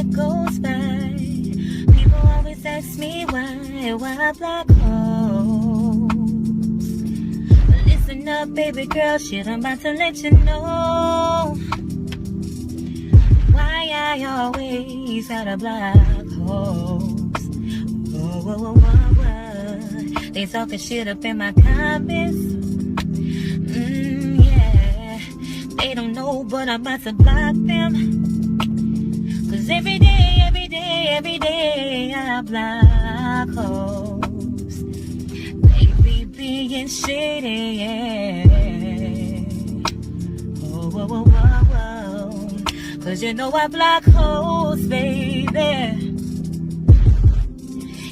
that goes by. People always ask me why I block hoes. Listen up, baby girl, shit, I'm about to let you know why I always gotta block hoes. Whoa. They talking shit up in my comments. Yeah. They don't know, but I'm about to block them. Cause every day I block hoes. They be being shady, yeah. Whoa. Cause you know I block hoes, baby.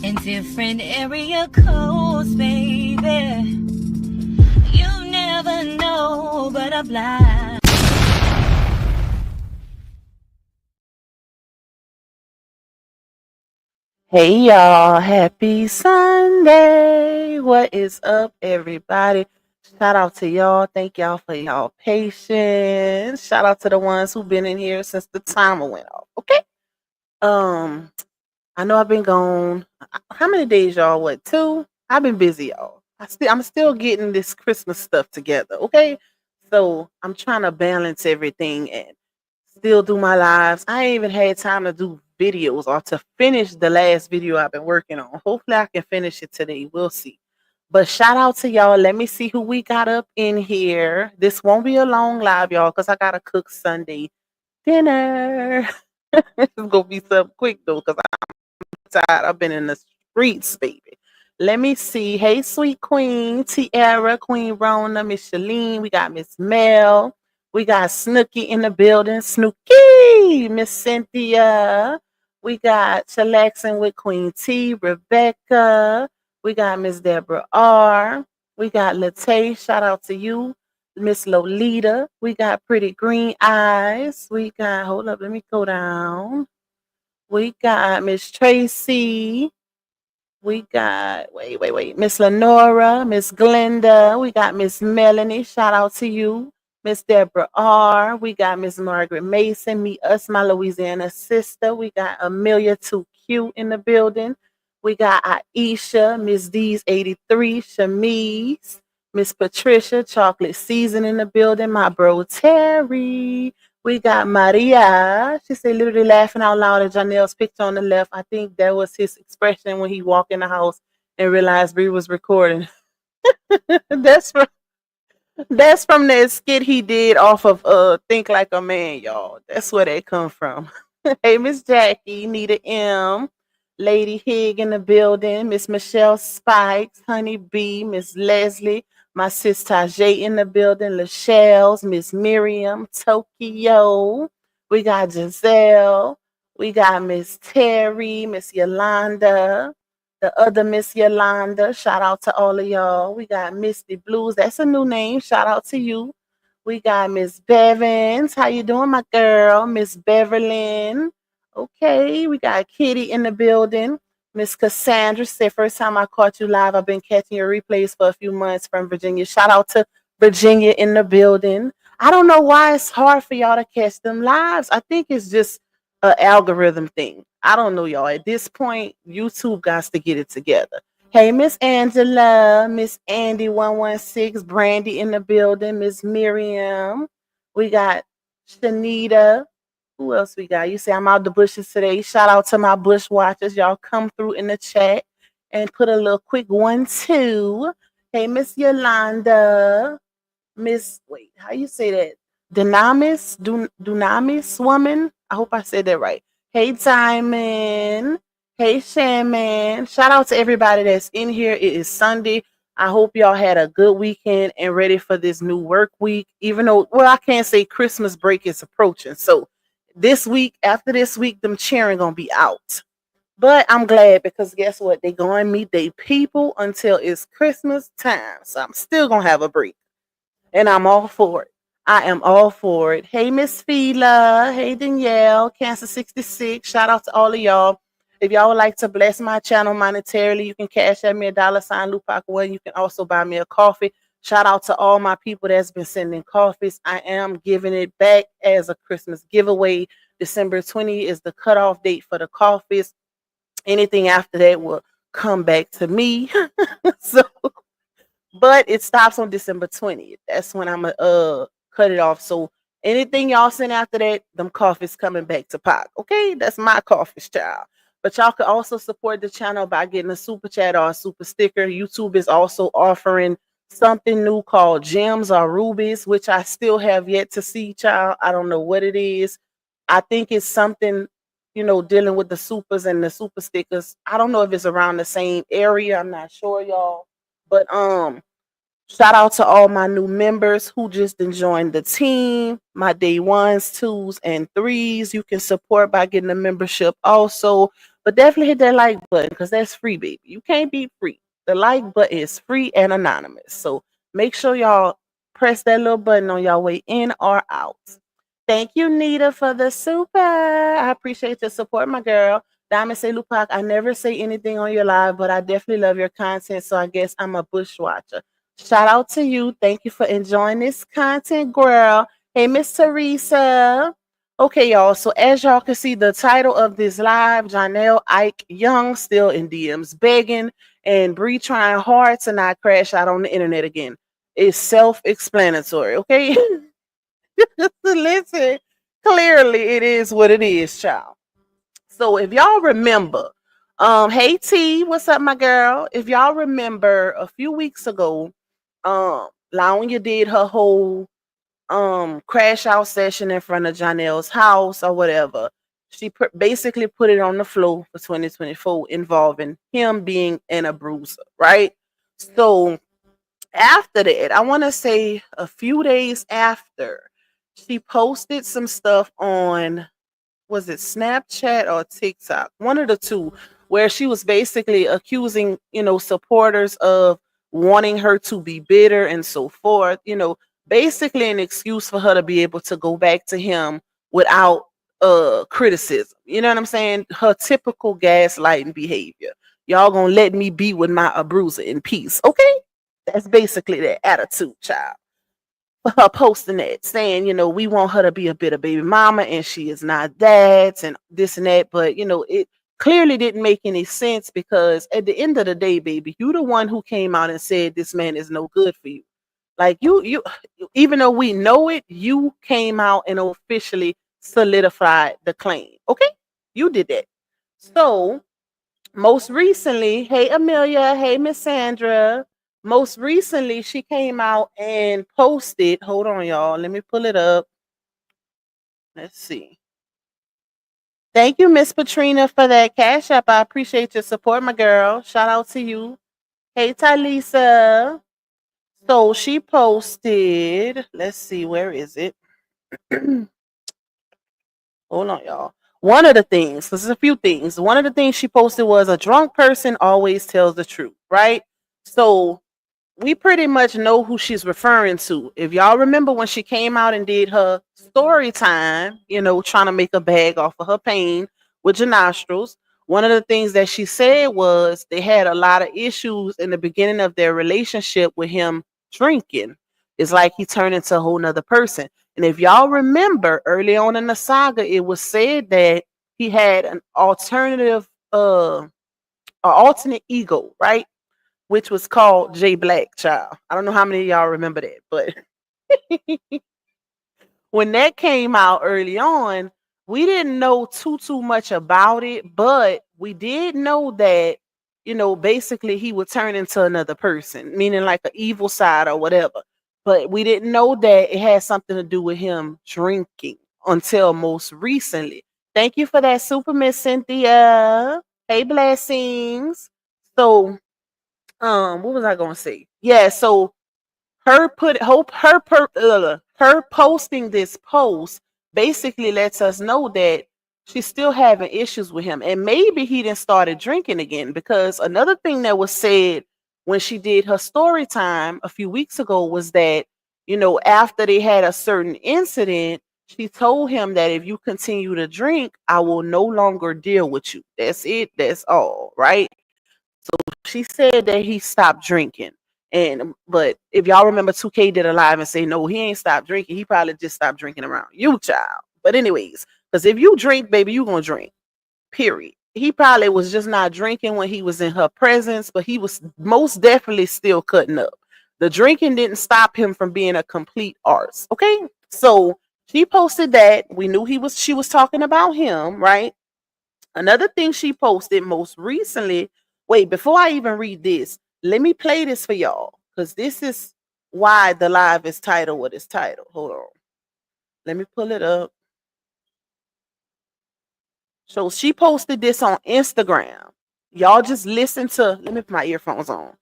In different area codes, baby. You never know, but I block. Hey y'all, happy Sunday. What is up, everybody? Shout out to y'all. Thank y'all for y'all patience. Shout out to the ones who've been in here since the timer went off. Okay. Um, I know I've been gone. How many days, y'all? What, 2? I've been busy, y'all. I'm still getting this Christmas stuff together. Okay. So I'm trying to balance everything and still do my lives. I ain't even had time to do videos or to finish the last video I've been working on. Hopefully I can finish it today. We'll see. But shout out to y'all. Let me see who we got up in here. This won't be a long live, y'all, because I gotta cook Sunday dinner. It's gonna be something quick though, because I'm tired. I've been in the streets, baby. Let me see. Hey, sweet queen, Tiara, Queen Rona, Miss Shalene. We got Miss Mel. We got Snooky in the building. Snooky, Miss Cynthia. We got Chillaxing with Queen T, Rebecca. We got Miss Deborah R. We got Latay. Shout out to you. Miss Lolita. We got Pretty Green Eyes. We got, hold up, let me go down. We got Miss Tracy. We got, wait. Miss Lenora, Miss Glenda. We got Miss Melanie. Shout out to you. Miss Deborah R. We got Miss Margaret Mason. Meet us, my Louisiana sister. We got Amelia 2Q in the building. We got Aisha, Miss D's 83, Shamise, Miss Patricia, Chocolate Season in the building. My bro Terry. We got Maria. She said, literally laughing out loud at Johnell's picture on the left. I think that was his expression when he walked in the house and realized Bree was recording. that's from that's from that skit he did off of Think Like a Man, y'all. That's where they come from. Hey, Miss Jackie, Nita M, Lady Hig in the building, Miss Michelle Spikes, Honey B, Miss Leslie, my sister Tajay in the building, Lachelle's, Miss Miriam, Tokyo. We got Giselle. We got Miss Terry, Miss Yolanda, the other Miss Yolanda. Shout out to all of y'all. We got Misty Blues. That's a new name. Shout out to you. We got Miss Bevins. How you doing, my girl? Miss Beverlyn. Okay. We got Kitty in the building. Miss Cassandra said, first time I caught you live, I've been catching your replays for a few months from Virginia. Shout out to Virginia in the building. I don't know why it's hard for y'all to catch them lives. I think it's just an algorithm thing. I don't know, y'all. At this point, YouTube got to get it together. Hey, Miss Angela, Miss Andy 116, Brandy in the building, Miss Miriam. We got Shanita. Who else we got? You say I'm out the bushes today. Shout out to my bush watchers. Y'all come through in the chat and put a little quick 1-2. Hey, Miss Yolanda. Miss, wait, how you say that? Dunamis woman. I hope I said that right. Hey, Diamond. Hey, Shaman. Shout out to everybody that's in here. It is Sunday. I hope y'all had a good weekend and ready for this new work week. Even though, well, I can't say Christmas break is approaching. So this week, after this week, them cheering gonna be out. But I'm glad because guess what? They going to meet their people until it's Christmas time. So I'm still gonna have a break and I'm all for it. I am all for it. Hey, Miss Fila. Hey, Danielle. Cancer 66. Shout out to all of y'all. If y'all would like to bless my channel monetarily, you can cash at me $, Lupac One. You can also buy me a coffee. Shout out to all my people that's been sending coffees. I am giving it back as a Christmas giveaway. December 20 is the cutoff date for the coffees. Anything after that will come back to me. So, but it stops on December 20th. That's when I'm gonna cut it off. So anything y'all send after that, them coffees coming back to pot. Okay, that's my coffees, child. But y'all can also support the channel by getting a super chat or a super sticker. YouTube is also offering something new called gems or rubies, which I still have yet to see, child. I don't know what it is. I think it's something, dealing with the supers and the super stickers. I don't know if it's around the same area. I'm not sure, y'all. But shout out to all my new members who just joined the team, my day ones, twos, and threes. You can support by getting a membership also. But definitely hit that like button because that's free, baby. You can't be free. The like button is free and anonymous. So make sure y'all press that little button on your way in or out. Thank you, Nita, for the super. I appreciate your support, my girl. Diamond say, Lupac, I never say anything on your live, but I definitely love your content, so I guess I'm a bushwatcher. Shout out to you. Thank you for enjoying this content, girl. Hey, Miss Teresa. Okay, y'all. So as y'all can see, the title of this live, Johnell, Ike, Young, still in DMs, begging, and Bree trying hard to not crash out on the internet again. It's self-explanatory, okay? Listen, clearly it is what it is, child. So if y'all remember, hey T, what's up, my girl? If y'all remember a few weeks ago, Launia did her whole crash out session in front of Johnell's house or whatever. She basically put it on the floor for 2024 involving him being an abuser, right? So after that, I want to say a few days after, she posted some stuff on, was it Snapchat or TikTok? One of the two, where she was basically accusing, supporters of wanting her to be bitter and so forth, basically an excuse for her to be able to go back to him without criticism. You know what I'm saying? Her typical gaslighting behavior. Y'all gonna let me be with my abuser in peace, okay? That's basically their attitude, child. For her posting that, saying, we want her to be a bit of baby mama and she is not that and this and that. But, it clearly didn't make any sense because at the end of the day, baby, you the one who came out and said this man is no good for you. Like you, even though we know it, you came out and officially solidified the claim. Okay? You did that. So most recently, hey Amelia, hey Miss Sandra. Most recently, she came out and posted. Hold on, y'all. Let me pull it up. Let's see. Thank you, Miss Patrina, for that cash app. I appreciate your support, my girl. Shout out to you. Hey, Talisa. So she posted. Let's see, where is it? Hold on, y'all. One of the things, this is a few things. One of the things she posted was a drunk person always tells the truth, right? So we pretty much know who she's referring to. If y'all remember when she came out and did her story time, trying to make a bag off of her pain with your nostrils, one of the things that she said was they had a lot of issues in the beginning of their relationship with him drinking. It's like he turned into a whole nother person. And if y'all remember early on in the saga, it was said that he had an alternate ego, right? Which was called J Black, child. I don't know how many of y'all remember that, but when that came out early on, we didn't know too much about it, but we did know that, basically he would turn into another person, meaning like an evil side or whatever. But we didn't know that it had something to do with him drinking until most recently. Thank you for that, Super Miss Cynthia. Hey, blessings. So what was I gonna say? Yeah, so her posting this post basically lets us know that she's still having issues with him, and maybe he didn't started drinking again. Because another thing that was said when she did her story time a few weeks ago was that, after they had a certain incident, she told him that if you continue to drink, I will no longer deal with you. That's it. That's all, right? So she said that he stopped drinking. But if y'all remember, 2K did a live and say no, he ain't stopped drinking. He probably just stopped drinking around you, child. But anyways, Because if you drink, baby, you gonna drink. Period. He probably was just not drinking when he was in her presence, but he was most definitely still cutting up. The drinking didn't stop him from being a complete arse. Okay. So she posted that. We knew she was talking about him, right? Another thing she posted most recently. Wait, before I even read this, let me play this for y'all. Because this is why the live is titled what it's titled. Hold on. Let me pull it up. So she posted this on Instagram. Y'all just listen to, let me put my earphones on.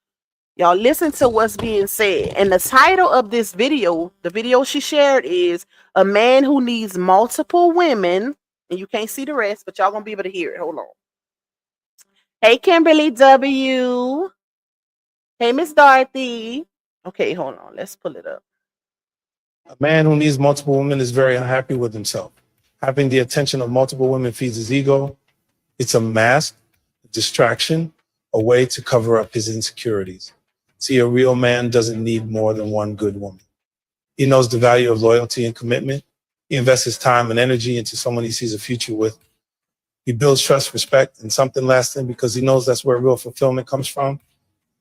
Y'all listen to what's being said. And the title of this video, the video she shared is A Man Who Needs Multiple Women. And you can't see the rest, but y'all gonna be able to hear it. Hold on. Hey, Kimberly W. Hey, Miss Dorothy. Okay, hold on. Let's pull it up. A man who needs multiple women is very unhappy with himself. Having the attention of multiple women feeds his ego. It's a mask, a distraction, a way to cover up his insecurities. See, a real man doesn't need more than one good woman. He knows the value of loyalty and commitment. He invests his time and energy into someone he sees a future with. He builds trust, respect, and something lasting because he knows that's where real fulfillment comes from.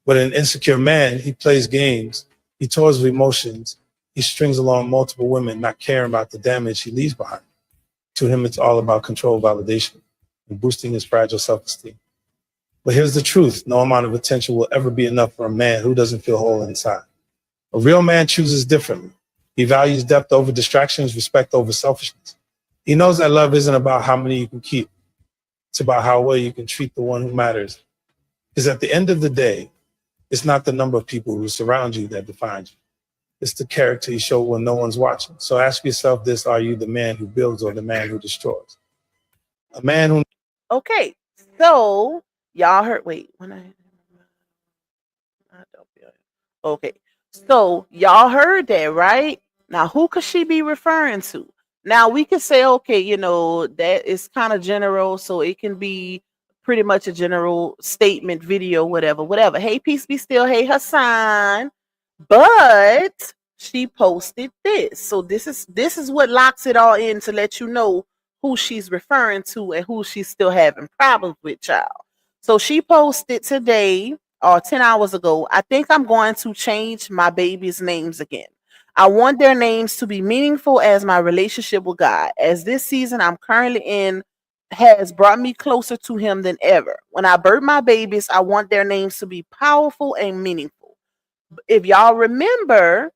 But an insecure man, he plays games. He toys with emotions. He strings along multiple women, not caring about the damage he leaves behind. To him, it's all about control, validation, and boosting his fragile self-esteem. But here's the truth. No amount of attention will ever be enough for a man who doesn't feel whole inside. A real man chooses differently. He values depth over distractions, respect over selfishness. He knows that love isn't about how many you can keep. It's about how well you can treat the one who matters. Because at the end of the day, it's not the number of people who surround you that defines you. It's the character you show when no one's watching. So ask yourself this: are you the man who builds or the man who destroys? A man who. Okay, so y'all heard. Wait, when I don't feel it. Okay, so y'all heard that, right? Now, who could she be referring to? Now, we could say, okay, that is kind of general, so it can be pretty much a general statement, video, whatever, whatever. Hey, peace be still. Hey, Hassan. But she posted this. So this is what locks it all in to let you know who she's referring to and who she's still having problems with, child. So she posted today or 10 hours ago, I think I'm going to change my baby's names again. I want their names to be meaningful as my relationship with God. As this season I'm currently in has brought me closer to him than ever. When I birth my babies, I want their names to be powerful and meaningful. If y'all remember,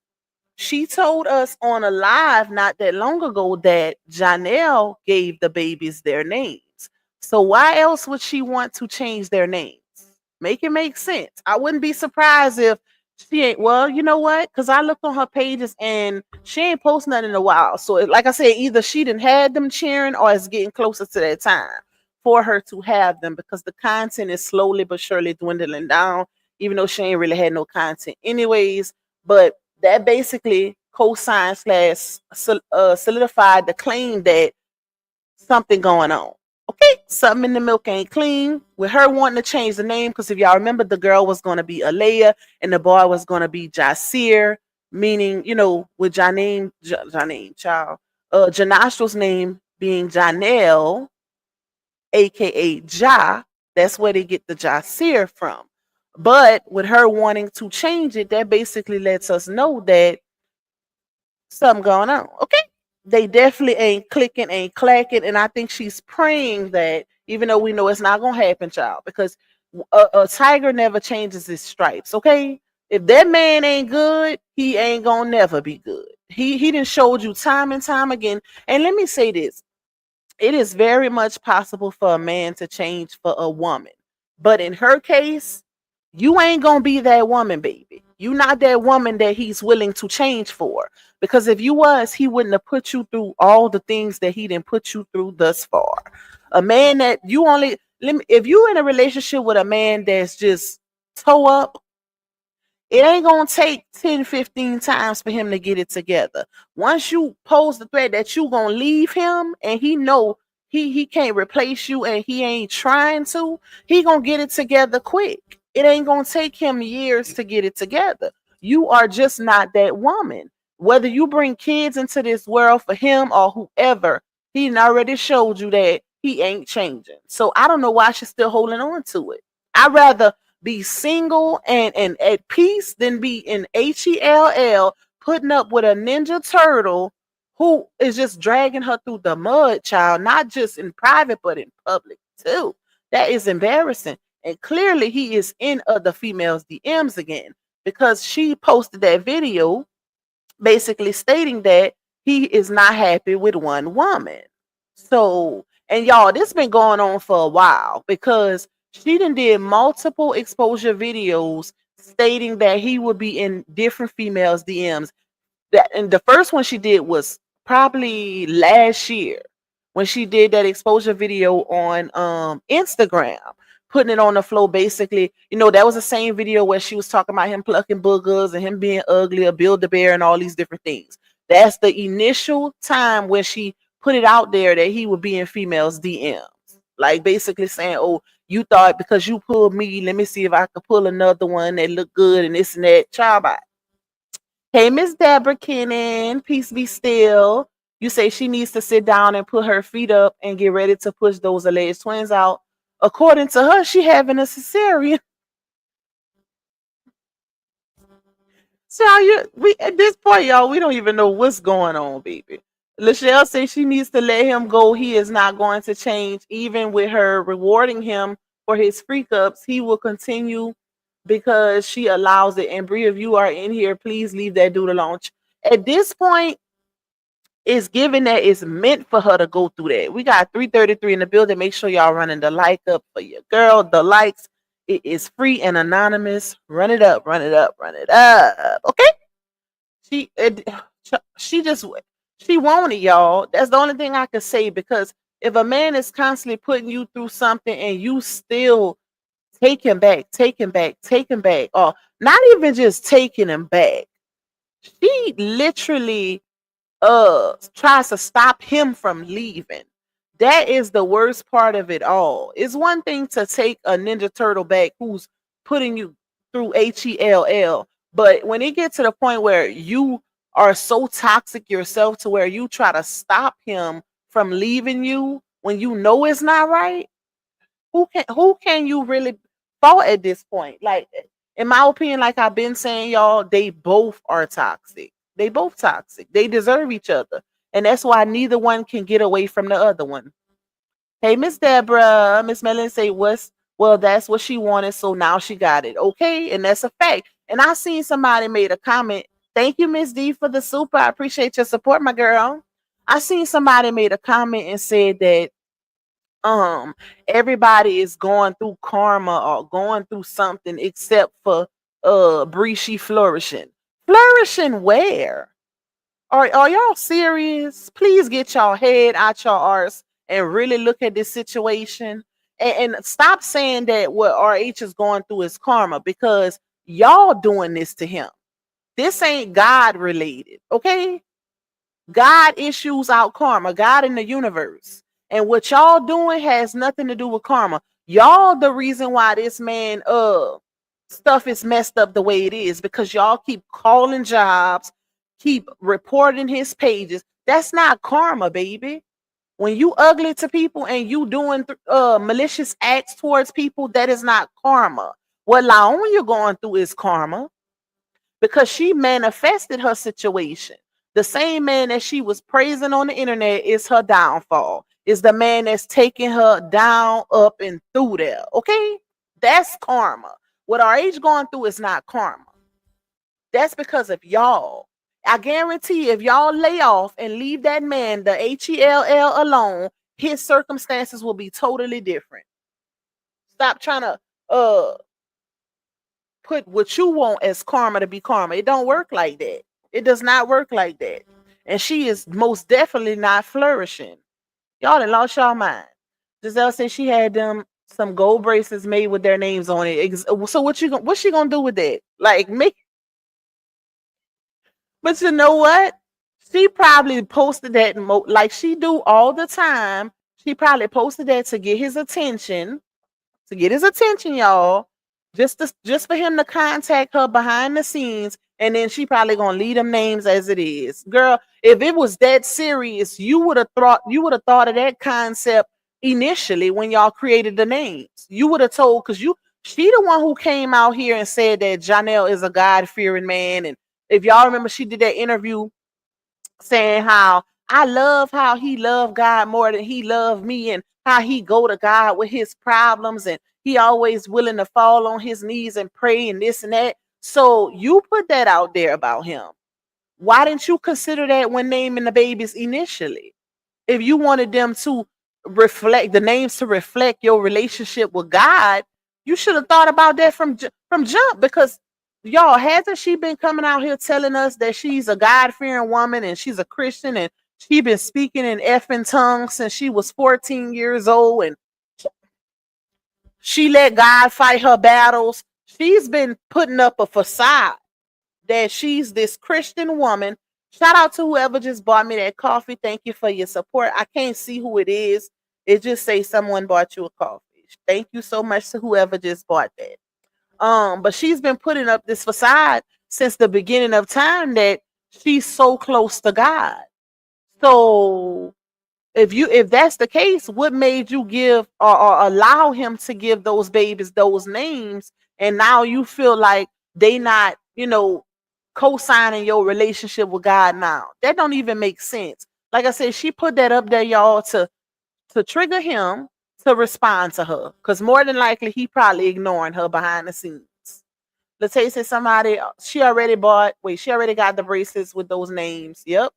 she told us on a live not that long ago that Johnell gave the babies their names. So why else would she want to change their names? Make it make sense. I wouldn't be surprised if she ain't. Well, you know what? Because I looked on her pages and she ain't posted nothing in a while. So, like I said, either she didn't had them cheering or it's getting closer to that time for her to have them because the content is slowly but surely dwindling down, even though she ain't really had no content anyways. But that basically co-signed slash solidified the claim that something going on. Okay, something in the milk ain't clean. With her wanting to change the name, because if y'all remember, the girl was going to be Alea and the boy was going to be Jasir, meaning, with Janine, child, Janastro's name being Johnell, aka Ja, that's where they get the Jasir from. But with her wanting to change it, that basically lets us know that something going on. Okay. They definitely ain't clicking, ain't clacking. And I think she's praying that, even though we know it's not going to happen, child, because a tiger never changes his stripes. Okay. If that man ain't good, he ain't going to never be good. He done showed you time and time again. And let me say this: it is very much possible for a man to change for a woman. But in her case, you ain't going to be that woman, baby. You not that woman that he's willing to change for. Because if you was, he wouldn't have put you through all the things that he didn't put you through thus far. A man that you only, if you in a relationship with a man that's just toe up, it ain't gonna take 10, 15 times for him to get it together. Once you pose the threat that you gonna leave him and he know he can't replace you and he ain't trying to, he gonna get it together quick. It ain't gonna take him years to get it together. You are just not that woman. Whether you bring kids into this world for him or whoever, He done already showed you that he ain't changing. So I don't know why she's still holding on to it. I'd rather be single and at peace than be in HELL putting up with a Ninja Turtle who is just dragging her through the mud, child, not just in private, but in public too. That is embarrassing. And clearly he is in other females' DMs again because she posted that video basically stating that he is not happy with one woman. So, and y'all, this been going on for a while because she done did multiple exposure videos stating that he would be in different females' DMs. That, and the first one she did was probably last year when she did that exposure video on Instagram, putting it on the floor. Basically, that was the same video where she was talking about him plucking boogers and him being ugly, a build a bear, and all these different things. That's the initial time where she put it out there that he would be in females DMs, like basically saying, oh, you thought because you pulled me, let me see if I could pull another one that look good and this and that. Child, bye. Hey, Miss Deborah Kennan, peace be still. You say she needs to sit down and put her feet up and get ready to push those alleged twins out. According to her, she having a cesarean. So we at this point, y'all, we don't even know what's going on, baby. Lachelle says she needs to let him go. He is not going to change, even with her rewarding him for his freak ups. He will continue because she allows it. And Brie, if you are in here, please leave that dude alone. At this point, it's given that it's meant for her to go through that. We got 333 in the building. Make sure y'all running the like up for your girl. The likes, it is free and anonymous. Run it up, run it up, run it up. Okay? She she just she want it, y'all. That's the only thing I can say, because if a man is constantly putting you through something and you still take him back, or not even just taking him back, she literally tries to stop him from leaving. That is the worst part of it all. It's one thing to take a Ninja Turtle back who's putting you through HELL, but when it gets to the point where you are so toxic yourself to where you try to stop him from leaving you when you know it's not right, who can you really fault at this point? Like, in my opinion, like I've been saying, y'all, they both are toxic. They both toxic. They deserve each other. And that's why neither one can get away from the other one. Hey, Miss Deborah, Miss Mellon say well, that's what she wanted, so now she got it. Okay, and that's a fact. And I seen somebody made a comment. Thank you, Miss D, for the super. I appreciate your support, my girl. I seen somebody made a comment and said that everybody is going through karma or going through something except for Breezy flourishing where? Are y'all serious? Please get y'all head out your arse and really look at this situation, and stop saying that what RH is going through is karma, because y'all doing this to him. This ain't God related, okay? God issues out karma, God in the universe. And what y'all doing has nothing to do with karma. Y'all the reason why this man stuff is messed up the way it is, because y'all keep calling jobs, keep reporting his pages. That's not karma, baby. When you ugly to people and you doing malicious acts towards people, that is not karma. What Laonia going through is karma, because she manifested her situation. The same man that she was praising on the internet is her downfall. Is the man that's taking her down, up, and through there. Okay? That's karma. What RH going through is not karma. That's because of y'all. I guarantee if y'all lay off and leave that man, the HELL, alone, his circumstances will be totally different. Stop trying to put what you want as karma to be karma. It don't work like that. It does not work like that. And she is most definitely not flourishing. Y'all done lost y'all mind. Giselle said she had them some gold bracelets made with their names on it. So what's she gonna do with that? Like me? But you know what? She probably posted that like she do all the time. She probably posted that to get his attention, y'all. Just for him to contact her behind the scenes And then she probably gonna leave them names as it is. Girl, if it was that serious, you would have thought of that concept initially when y'all created the names. You would have told, because she the one who came out here and said that Johnell is a God-fearing man. And if y'all remember, she did that interview saying how I love how he loved God more than he loved me, and how he go to God with his problems, and he always willing to fall on his knees and pray and this and that. So you put that out there about him. Why didn't you consider that when naming the babies initially? If you wanted them to reflect the names to reflect your relationship with God, you should have thought about that from jump. Because y'all, hasn't she been coming out here telling us that she's a God-fearing woman and she's a Christian, and she been speaking in effing tongues since she was 14 years old, and she let God fight her battles. She's been putting up a facade that she's this Christian woman. Shout out to whoever just bought me that coffee. Thank you for your support. I can't see who it is. It just says someone bought you a coffee. Thank you so much to whoever just bought that. But she's been putting up this facade since the beginning of time that she's so close to God. So if that's the case, what made you give or allow him to give those babies those names, and now you feel like they not, co-signing your relationship with God now? That don't even make sense. Like I said, she put that up there, y'all, to trigger him to respond to her, because more than likely he probably ignoring her behind the scenes. Latae said she already got the bracelets with those names. Yep.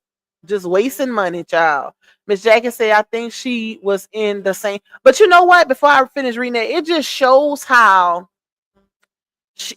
Just wasting money, child. Miss Jackie said, I think she was in the same. But you know what? Before I finish reading that, it just shows how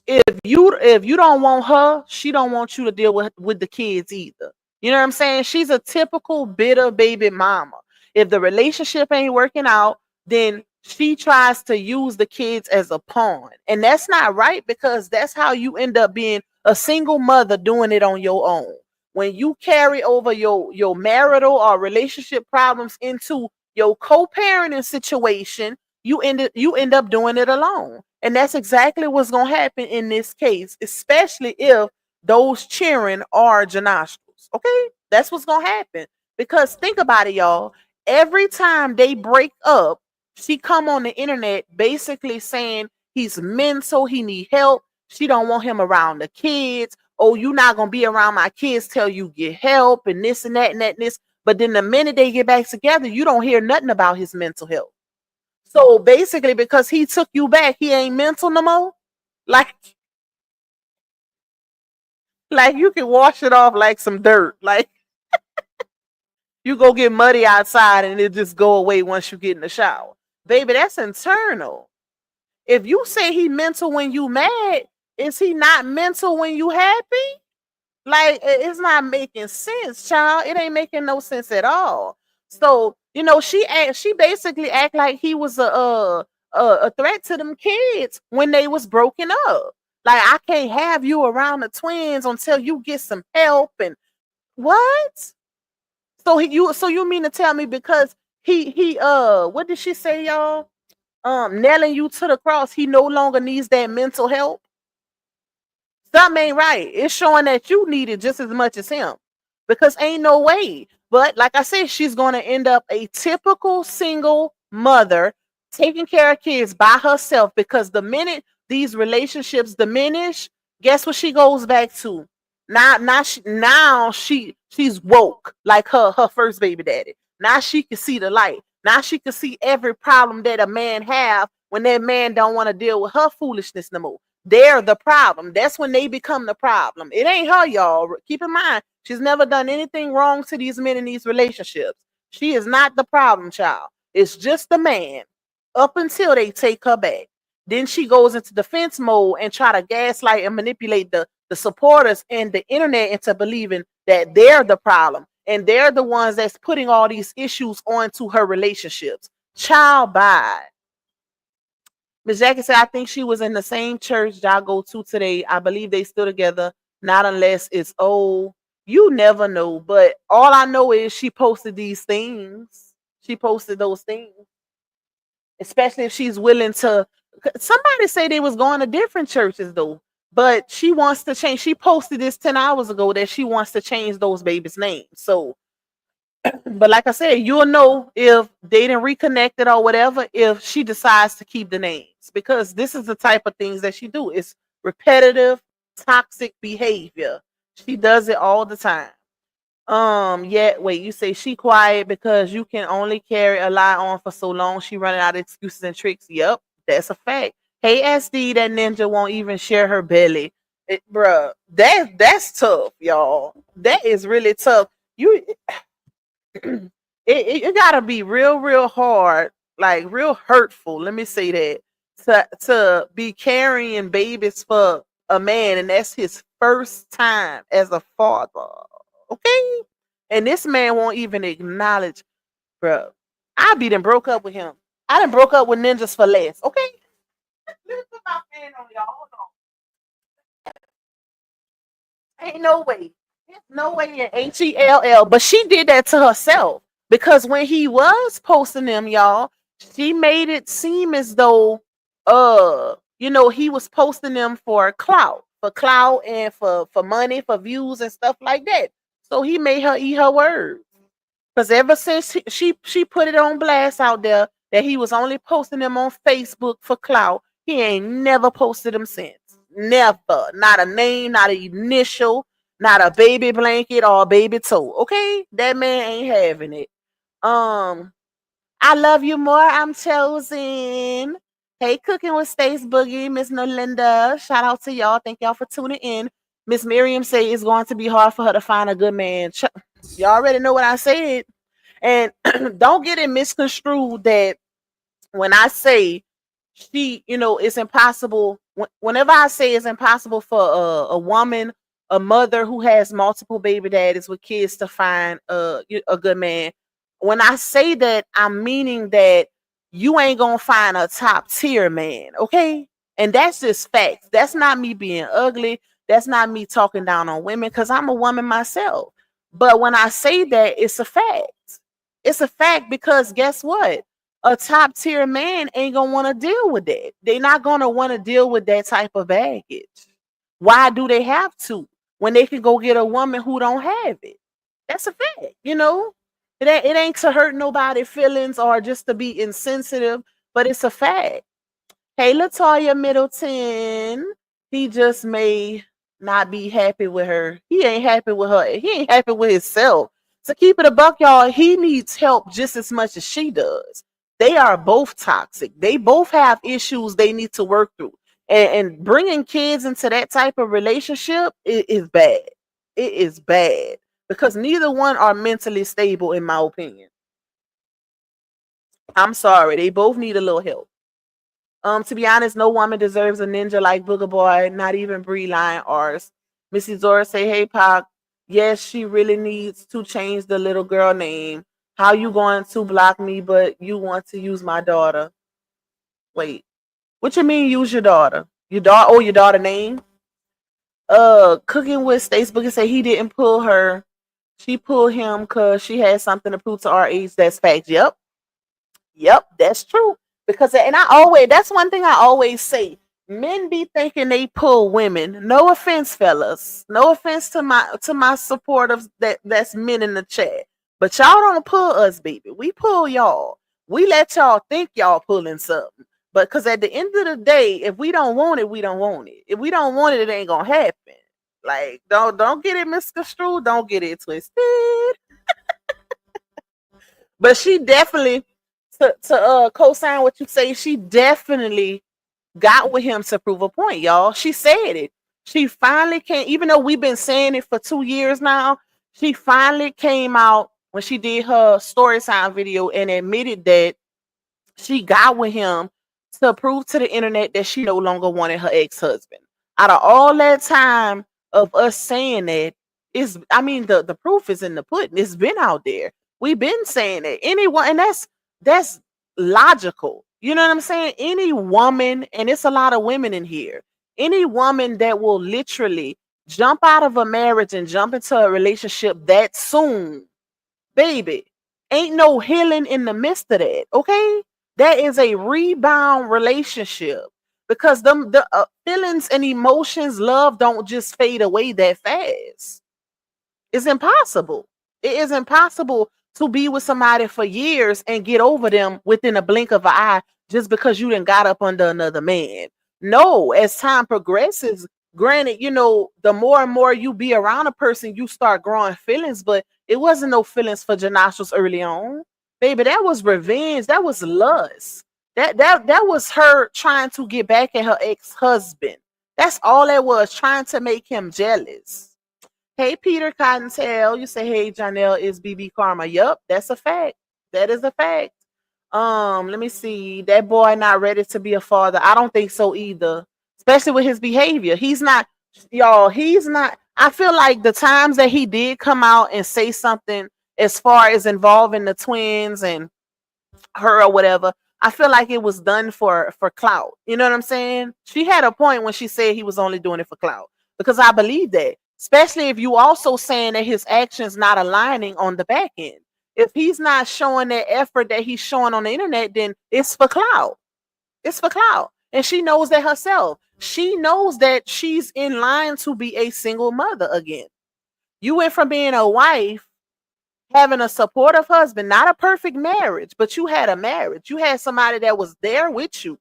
if you don't want her, she don't want you to deal with the kids either. You know what I'm saying? She's a typical bitter baby mama. If the relationship ain't working out, then she tries to use the kids as a pawn. And that's not right, because that's how you end up being a single mother doing it on your own. When you carry over your marital or relationship problems into your co-parenting situation, you end up doing it alone. And that's exactly what's gonna happen in this case, especially if those cheering are Janashos. Okay? That's what's gonna happen. Because think about it, y'all. Every time they break up, she come on the internet basically saying he's mental, he need help. She don't want him around the kids. Oh, you not gonna be around my kids till you get help, and this and that and that and this. But then the minute they get back together, you don't hear nothing about his mental health. So basically, because he took you back, he ain't mental no more. Like, like you can wash it off like some dirt. Like you go get muddy outside and it just go away once you get in the shower. Baby, that's internal. If you say he mental when you mad, is he not mental when you happy? Like, it's not making sense, child. It ain't making no sense at all. So, she basically act like he was a threat to them kids when they was broken up. Like, I can't have you around the twins until you get some help. And what? So you mean to tell me because he what did she say, y'all? Nailing you to the cross, he no longer needs that mental help? Something ain't right. It's showing that you need it just as much as him, because ain't no way. But like I said, she's going to end up a typical single mother taking care of kids by herself, because the minute these relationships diminish, guess what she goes back to? Now she's woke like her first baby daddy. Now she can see the light. Now she can see every problem that a man have when that man don't want to deal with her foolishness no more. They're the problem. That's when they become the problem. It ain't her, y'all. Keep in mind, she's never done anything wrong to these men in these relationships. She is not the problem child. It's just the man up until they take her back. Then she goes into defense mode and try to gaslight and manipulate the supporters and the internet into believing that they're the problem and they're the ones that's putting all these issues onto her relationships. Child, bye. Miss Jackie said, I think she was in the same church y'all go to today. I believe they still together. Not unless it's old. You never know. But all I know is she posted these things. She posted those things. Especially if she's willing to. Somebody say they was going to different churches though. But she wants to change. She posted this 10 hours ago that she wants to change those babies' names. So, but like I said, you'll know if they didn't reconnect it or whatever if she decides to keep the names, because this is the type of things that she do. It's repetitive, toxic behavior. She does it all the time. Yet wait, you say she quiet because you can only carry a lie on for so long. She running out of excuses and tricks. Yep, that's a fact. Hey SD, that ninja won't even share her belly. Bruh, that's tough, y'all. That is really tough. You it gotta be real hard, like real hurtful. Let me say that to be carrying babies for a man, and that's his first time as a father. Okay, and this man won't even acknowledge, bro. I be done broke up with him. I done broke up with ninjas for less. Okay, let me put my fan on y'all. Hold on. Ain't no way. There's no way in HELL. But she did that to herself because when he was posting them, y'all, she made it seem as though, he was posting them for clout and for money, for views and stuff like that. So he made her eat her words. Because ever since she put it on blast out there that he was only posting them on Facebook for clout, he ain't never posted them since. Never. Not a name, not an initial, not a baby blanket or a baby toe. Okay? That man ain't having it. I love you more. I'm chosen. Hey, Cooking with Stace Boogie, Miss Nolinda. Shout out to y'all. Thank y'all for tuning in. Miss Miriam say it's going to be hard for her to find a good man. Y'all already know what I said. And don't get it misconstrued that when I say it's impossible. Whenever I say it's impossible for a woman, a mother who has multiple baby daddies with kids to find a good man. When I say that, I'm meaning that you ain't gonna find a top tier man, okay? And that's just facts. That's not me being ugly. That's not me talking down on women because I'm a woman myself. But when I say that, it's a fact. It's a fact because guess what? A top tier man ain't gonna want to deal with that. They're not gonna want to deal with that type of baggage. Why do they have to when they can go get a woman who don't have it? That's a fact, It ain't to hurt nobody's feelings or just to be insensitive, but it's a fact. Hey, Latoya Middleton. He just may not be happy with her. He ain't happy with her. He ain't happy with himself. To keep it a buck, y'all, he needs help just as much as she does. They are both toxic. They both have issues they need to work through. And bringing kids into that type of relationship is bad. It is bad because neither one are mentally stable, in my opinion. I'm sorry. They both need a little help. To be honest, no woman deserves a ninja like Booger Boy, not even Bree Line ours. Missy Zora say, hey Pac, yes, she really needs to change the little girl name. How you going to block me, but you want to use my daughter? Wait, what you mean use your daughter? Your daughter name? Cooking with Stace Booger say he didn't pull her. She pulled him because she had something to prove to our age. That's facts. Yep, that's true. Because that's one thing I always say. Men be thinking they pull women. No offense, fellas. No offense to my supporters that's men in the chat. But y'all don't pull us, baby. We pull y'all. We let y'all think y'all pulling something. But because at the end of the day, if we don't want it, we don't want it. If we don't want it, it ain't gonna happen. Like, don't get it misconstrued. Don't get it twisted. But she definitely, to co-sign what you say, she definitely got with him to prove a point, y'all. She said it. She finally came, even though we've been saying it for 2 years now, she finally came out when she did her story time video and admitted that she got with him to prove to the internet that she no longer wanted her ex-husband. Out of all that time of us saying that, the proof is in the pudding. It's been out there. We've been saying it. Anyone, and that's logical. You know what I'm saying? Any woman, and it's a lot of women in here, any woman that will literally jump out of a marriage and jump into a relationship that soon, baby, ain't no healing in the midst of that. Okay, that is a rebound relationship because the feelings and emotions, love don't just fade away that fast. It's impossible. It is impossible to be with somebody for years and get over them within a blink of an eye just because you didn't got up under another man. No, as time progresses, granted, the more and more you be around a person, you start growing feelings, but it wasn't no feelings for Janashas early on. Baby, that was revenge. That was lust. That was her trying to get back at her ex-husband. That's all that was, trying to make him jealous. Hey, Peter Cottontail, you say, hey, Johnell, is BB Karma? Yup, that's a fact. That is a fact. Let me see. That boy not ready to be a father. I don't think so either. Especially with his behavior. He's not, y'all, he's not. I feel like the times that he did come out and say something as far as involving the twins and her or whatever, I feel like it was done for clout. You know what I'm saying? She had a point when she said he was only doing it for clout, because I believe that, especially if you also saying that his actions not aligning on the back end. If he's not showing that effort that he's showing on the internet, then it's for clout. It's for clout. And she knows that herself. She knows that she's in line to be a single mother again. You went from being a wife, having a supportive husband, not a perfect marriage, but you had a marriage. You had somebody that was there with you,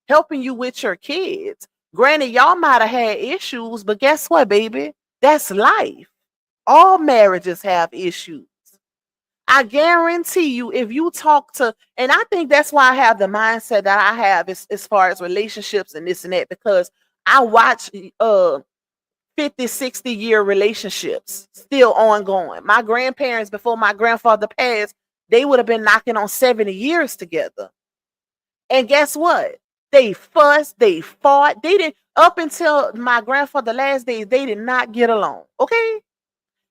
helping you with your kids. Granted, y'all might have had issues, but guess what, baby? That's life. All marriages have issues. I guarantee you, if you talk to, and I think that's why I have the mindset that I have as far as relationships and this and that, because I watch 50, 60-year relationships still ongoing. My grandparents, before my grandfather passed, they would have been knocking on 70 years together. And guess what? They fussed, they fought, they didn't, up until my grandfather last days, they did not get along. Okay?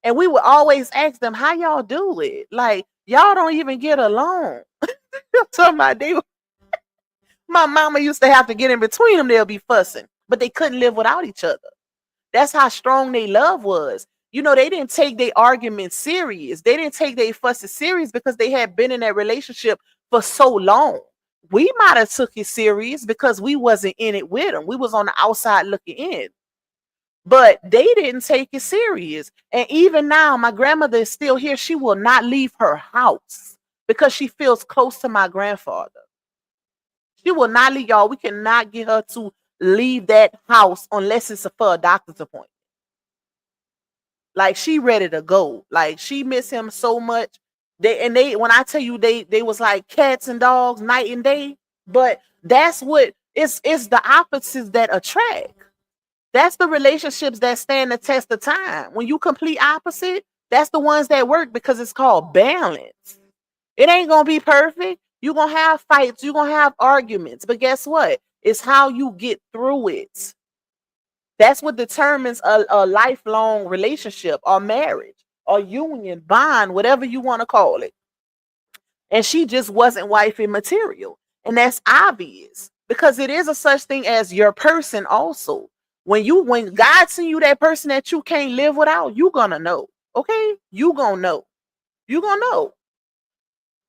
And we would always ask them, how y'all do it? Like, y'all don't even get along. Somebody, my mama used to have to get in between them, they'll be fussing. But they couldn't live without each other. That's how strong their love was. They didn't take their arguments serious. They didn't take their fusses serious because they had been in that relationship for so long. We might have took it serious because we wasn't in it with them. We was on the outside looking in. But they didn't take it serious. And even now, my grandmother is still here. She will not leave her house because she feels close to my grandfather. She will not leave, y'all. We cannot get her to leave that house unless it's for a doctor's appointment. Like, she ready to go. Like, she miss him so much. They when I tell you, they was like cats and dogs night and day. But that's what it's the opposites that attract. That's the relationships that stand the test of time. When you complete opposite, that's the ones that work, because it's called balance. It ain't gonna be perfect. You're gonna have fights, you're gonna have arguments, but guess what? It's how you get through it. That's what determines a lifelong relationship or marriage or union, bond, whatever you want to call it. And she just wasn't wifey material. And that's obvious, because it is a such thing as your person also. When God send you that person that you can't live without, you gonna know. Okay? You gonna know. You gonna know.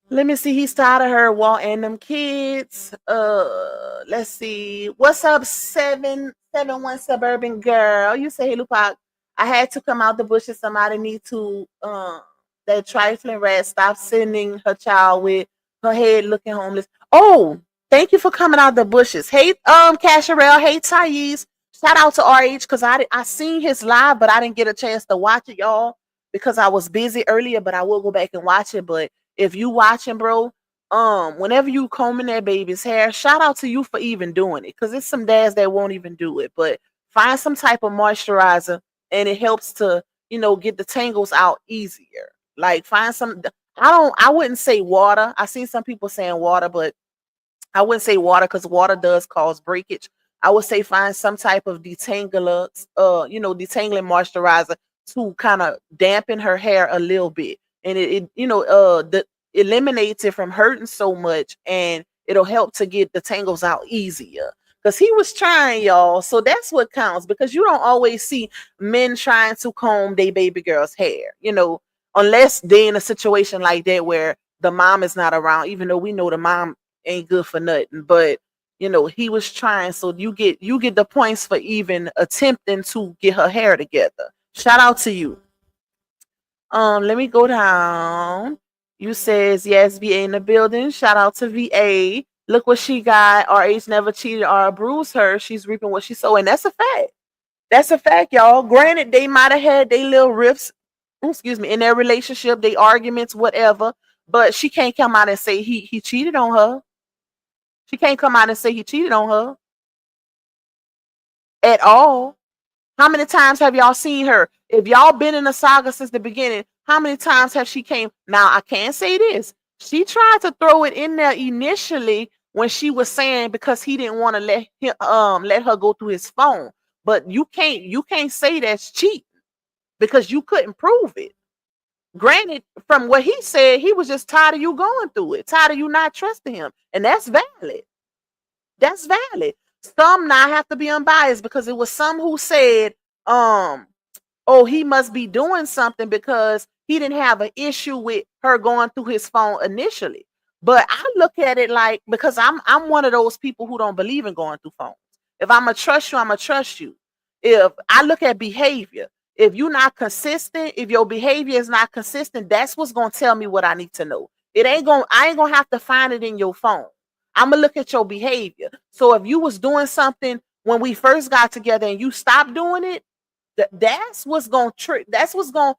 Let me see. He started her Walt and them kids. Let's see. What's up, 771 suburban girl? You say, hey, Lupac, I had to come out the bushes. Somebody need to that trifling rat stop sending her child with her head looking homeless. Oh, thank you for coming out the bushes. Hey, Casharel. Hey, Thais. Shout out to RH, because I seen his live, but I didn't get a chance to watch it, y'all, because I was busy earlier. But I will go back and watch it. But if you watching, bro, whenever you combing that baby's hair, shout out to you for even doing it, because there's some dads that won't even do it. But find some type of moisturizer, and it helps to get the tangles out easier. Like, find some. I wouldn't say water. I seen some people saying water, but I wouldn't say water, because water does cause breakage. I would say find some type of detangler, detangling moisturizer to kind of dampen her hair a little bit, and it eliminates it from hurting so much, and it'll help to get the tangles out easier. Because he was trying, y'all. So that's what counts, because you don't always see men trying to comb their baby girl's hair, unless they're in a situation like that where the mom is not around, even though we know the mom ain't good for nothing. But He was trying, so you get the points for even attempting to get her hair together. Shout out to you. Let me go down. You says yes, VA in the building. Shout out to VA. Look what she got. RH never cheated or bruised her. She's reaping what she sowed, and that's a fact. That's a fact, y'all. Granted, they might have had their little rifts, in their relationship, they arguments, whatever. But she can't come out and say he cheated on her. She can't come out and say he cheated on her at all. How many times have y'all seen her? If y'all been in a saga since the beginning, how many times have she came? Now I can't say this. She tried to throw it in there initially when she was saying because he didn't want to let her go through his phone. But you can't say that's cheating because you couldn't prove it. Granted, from what he said, he was just tired of you going through it, tired of you not trusting him, and that's valid. That's valid. Some now have to be unbiased because it was some who said, oh, he must be doing something because he didn't have an issue with her going through his phone initially. But I look at it like, because I'm one of those people who don't believe in going through phones. If I'm gonna trust you, I'm gonna trust you. If I look at behavior, if you're not consistent, if your behavior is not consistent, that's what's gonna tell me what I need to know. I ain't gonna have to find it in your phone. I'm gonna look at your behavior. So if you was doing something when we first got together and you stopped doing it, that's what's gonna that's what's gonna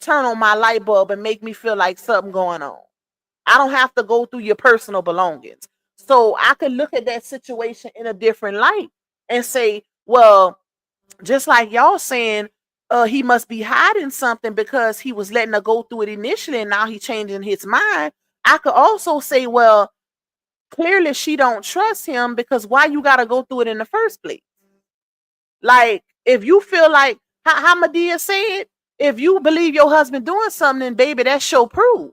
turn on my light bulb and make me feel like something going on. I don't have to go through your personal belongings. So I could look at that situation in a different light and say, well, just like y'all saying, he must be hiding something because he was letting her go through it initially and now he's changing his mind. I could also say, well, clearly she don't trust him because why you gotta go through it in the first place? Like, if you feel like how Medea said, if you believe your husband doing something, then baby, that's your proof.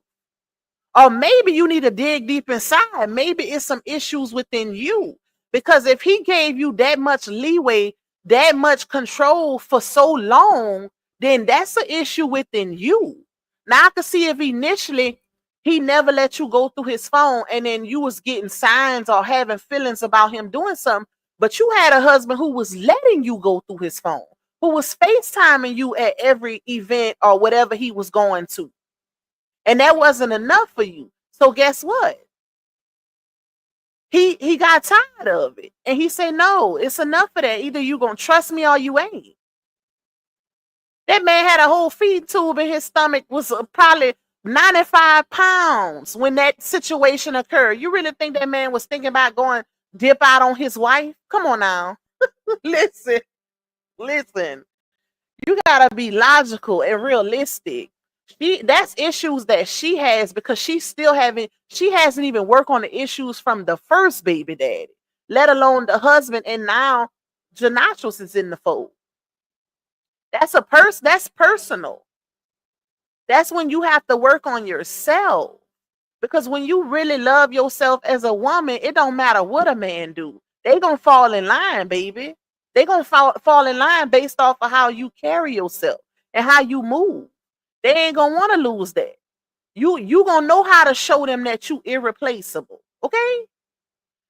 Or maybe you need to dig deep inside. Maybe it's some issues within you. Because if he gave you that much leeway, that much control for so long, then that's an issue within you. Now I can see if initially he never let you go through his phone and then you was getting signs or having feelings about him doing something, but you had a husband who was letting you go through his phone, who was FaceTiming you at every event or whatever he was going to. And that wasn't enough for you. So guess what? He got tired of it. And he said, no, it's enough of that. Either you gonna trust me or you ain't. That man had a whole feed tube in his stomach, was probably 95 pounds when that situation occurred. You really think that man was thinking about going dip out on his wife? Come on now. listen. You gotta be logical and realistic. That's issues that she has because she hasn't even worked on the issues from the first baby daddy, let alone the husband, and now Janachos is in the fold. That's personal. That's when you have to work on yourself. Because when you really love yourself as a woman, it don't matter what a man do. They gonna fall in line, baby. They gonna fall in line based off of how you carry yourself and how you move. They ain't gonna want to lose that. You gonna know how to show them that you irreplaceable. Okay?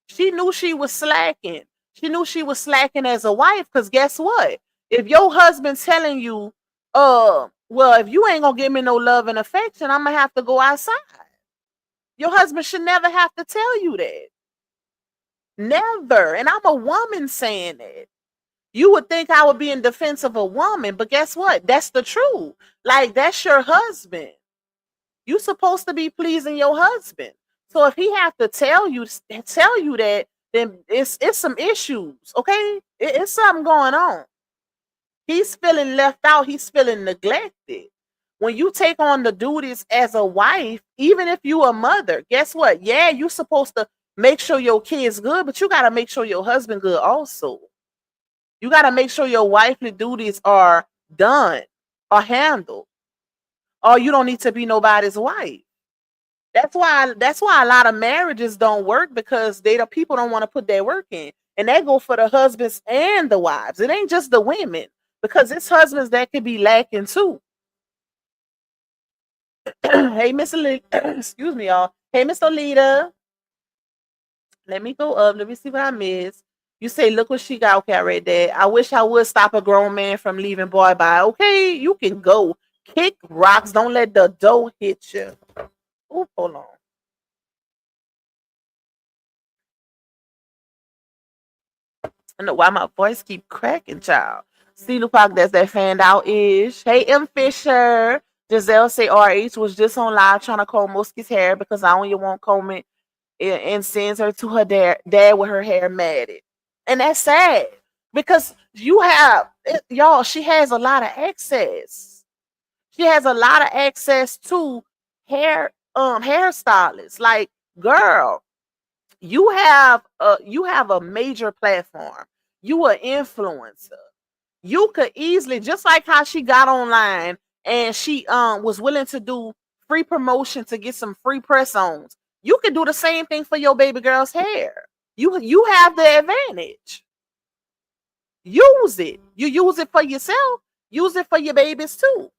She knew she was slacking. She knew she was slacking as a wife. Because guess what? If your husband's telling you, well, if you ain't gonna give me no love and affection, I'm gonna have to go outside. Your husband should never have to tell you that. Never. And I'm a woman saying that. You would think I would be in defense of a woman, but guess what? That's the truth. Like, that's your husband. You supposed to be pleasing your husband. So if he have to tell you that, then it's some issues, okay? It's something going on. He's feeling left out. He's feeling neglected. When you take on the duties as a wife, even if you a mother, guess what? Yeah, you're supposed to make sure your kids good, but you got to make sure your husband good also. You got to make sure your wifely duties are done or handled, or you don't need to be nobody's wife. That's why a lot of marriages don't work, because the people don't want to put their work in. And that go for the husbands and the wives. It ain't just the women, because it's husbands that could be lacking too. Hey, Miss excuse me, y'all. Hey, Miss Olita. Let me go up. Let me see what I missed. You say, look what she got. Okay, I read that. I wish I would stop a grown man from leaving boy by. Okay, you can go. Kick rocks. Don't let the dough hit you. Oh, hold on. I know why my voice keep cracking, child. See, Lupac, that's that fanned out ish. Hey, M. Fisher. Giselle say RH was just on live trying to comb Muski's hair because I only won't comb it and sends her to her dad with her hair matted. And that's sad because y'all, she has a lot of access. She has a lot of access to hairstylists. Like, girl, you have a major platform. You an influencer. You could easily, just like how she got online and she was willing to do free promotion to get some free press ons. You could do the same thing for your baby girl's hair. You have the advantage. Use it. You use it for yourself. Use it for your babies too.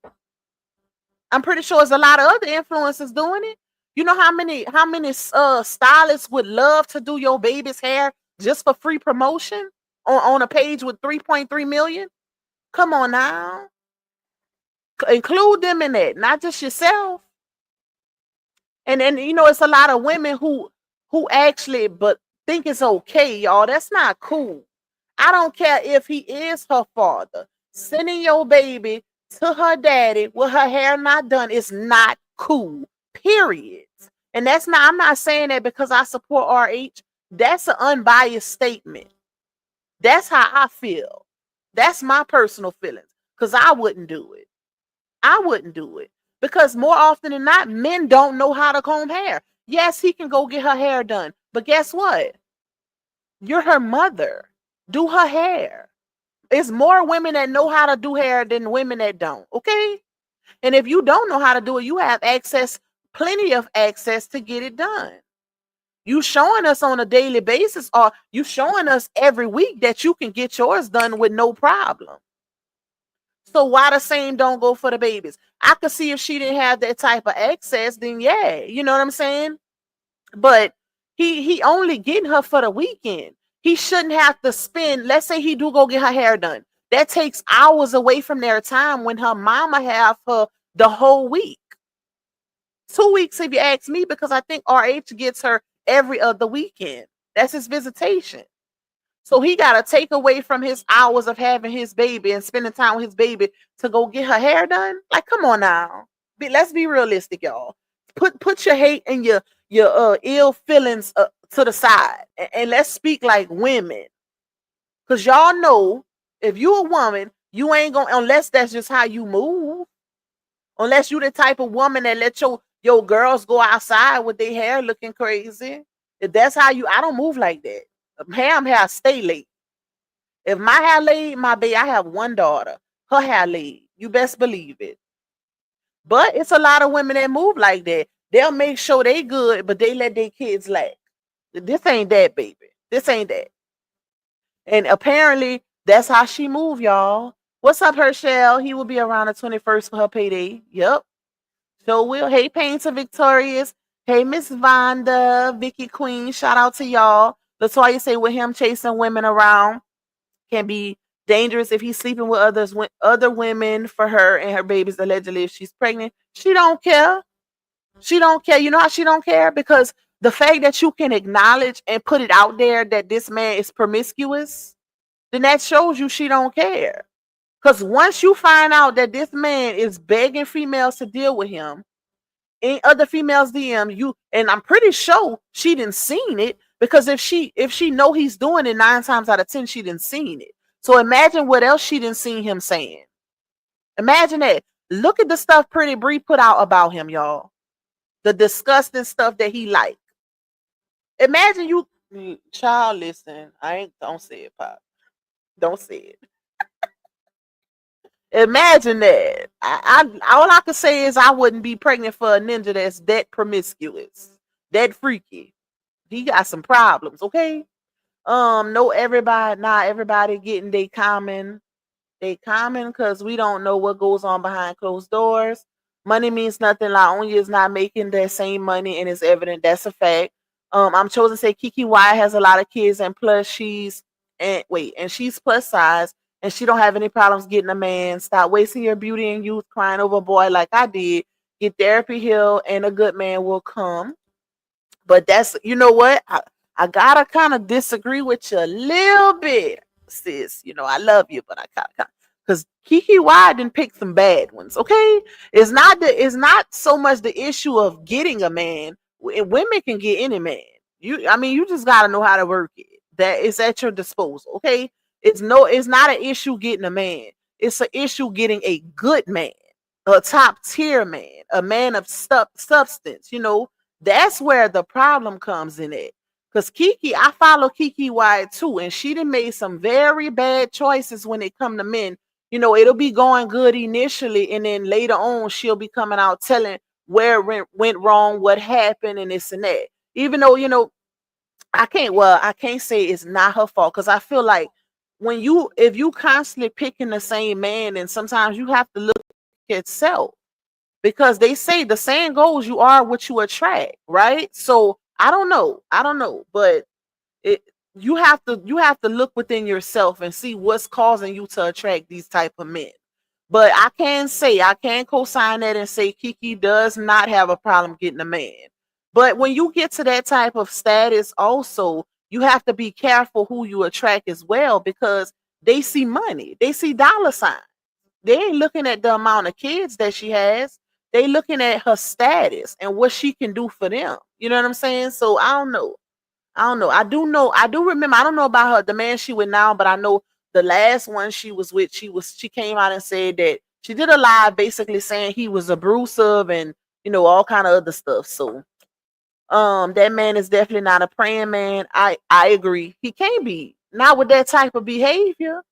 I'm pretty sure there's a lot of other influencers doing it. You know how many stylists would love to do your baby's hair just for free promotion on a page with 3.3 million? Come on now. Include them in that, not just yourself. And then it's a lot of women who actually but think it's okay, y'all. That's not cool. I don't care if he is her father. Sending your baby to her daddy with her hair not done is not cool. Period. And I'm not saying that because I support RH. That's an unbiased statement. That's how I feel. That's my personal feelings. Because I wouldn't do it. I wouldn't do it. Because more often than not, men don't know how to comb hair. Yes, he can go get her hair done. But guess what? You're her mother. Do her hair. It's more women that know how to do hair than women that don't. Okay? And if you don't know how to do it, you have access, plenty of access to get it done. You showing us on a daily basis, or you showing us every week that you can get yours done with no problem. So why the same don't go for the babies? I could see if she didn't have that type of access, then yeah, you know what I'm saying? But he only getting her for the weekend. He shouldn't have to spend, let's say he do go get her hair done. That takes hours away from their time when her mama have her the whole week. 2 weeks if you ask me, because I think RH gets her every other weekend. That's his visitation. So he got to take away from his hours of having his baby and spending time with his baby to go get her hair done. Like, come on now. Let's be realistic, y'all. Put your hate and your ill feelings to the side, and let's speak like women. Because y'all know, if you a woman, you ain't going, unless that's just how you move. Unless you the type of woman that let your girls go outside with their hair looking crazy. If that's how I don't move like that. Hair, stay late. If my hair laid, my baby, I have one daughter. Her hair laid. You best believe it. But it's a lot of women that move like that. They'll make sure they good, but they let their kids lack. This ain't that, baby. This ain't that. And apparently, that's how she move, y'all. What's up, Herschel? He will be around the 21st for her payday. Yep. So will. Hey, Painter Victorious. Hey, Miss Vonda, Vicky Queen. Shout out to y'all. Latoya say with him chasing women around can be dangerous if he's sleeping with other women for her and her babies. Allegedly, if she's pregnant, she don't care. She don't care. You know how she don't care? Because the fact that you can acknowledge and put it out there that this man is promiscuous, then that shows you she don't care. Because once you find out that this man is begging females to deal with him, and other females DM you, and I'm pretty sure she didn't seen it, because if she know he's doing it, 9 times out of 10 she didn't seen it. So imagine what else she didn't seen him saying. Imagine that. Look at the stuff Pretty Bree put out about him, y'all. The disgusting stuff that he liked. Imagine you, child. Listen, don't say it, Pop. Don't say it. Imagine that. All I could say is I wouldn't be pregnant for a ninja that's that promiscuous, that freaky. He got some problems, okay? No, not everybody getting they common because we don't know what goes on behind closed doors. Money means nothing. La Onya is not making that same money, and it's evident. That's a fact. I'm chosen say Kiki Y has a lot of kids and plus she's plus size and she don't have any problems getting a man. Stop wasting your beauty and youth crying over a boy like I did. Get therapy healed and a good man will come. But that's, you know what? I gotta kind of disagree with you a little bit, sis. You know, I love you, but I kind of because Kiki Y didn't pick some bad ones. Okay, it's not so much the issue of getting a man. Women can get any man. I mean, you just gotta know how to work it. That is at your disposal. Okay, it's not an issue getting a man. It's an issue getting a good man, a top tier man, a man of substance. You know, that's where the problem comes in it. Because Kiki, I follow Kiki Wyatt too, and she done made some very bad choices when it come to men. You know, it'll be going good initially, and then later on, she'll be coming out telling where it went wrong, what happened, and this and that. Even though, you know, I can't say it's not her fault because I feel like if you constantly picking the same man, and sometimes you have to look at self because they say the saying goes, you are what you attract, right? So I don't know, but it you have to look within yourself and see what's causing you to attract these type of men. But I can co-sign that and say Kiki does not have a problem getting a man. But when you get to that type of status, also you have to be careful who you attract as well because they see money, they see dollar signs. They ain't looking at the amount of kids that she has. They looking at her status and what she can do for them. You know what I'm saying? So I don't know. I don't know. I do remember. I don't know about her, the man she with now, but I know the last one she was with, she came out and said that she did a live basically saying he was abusive and you know all kind of other stuff. So that man is definitely not a praying man. I agree. He can't be. Not with that type of behavior.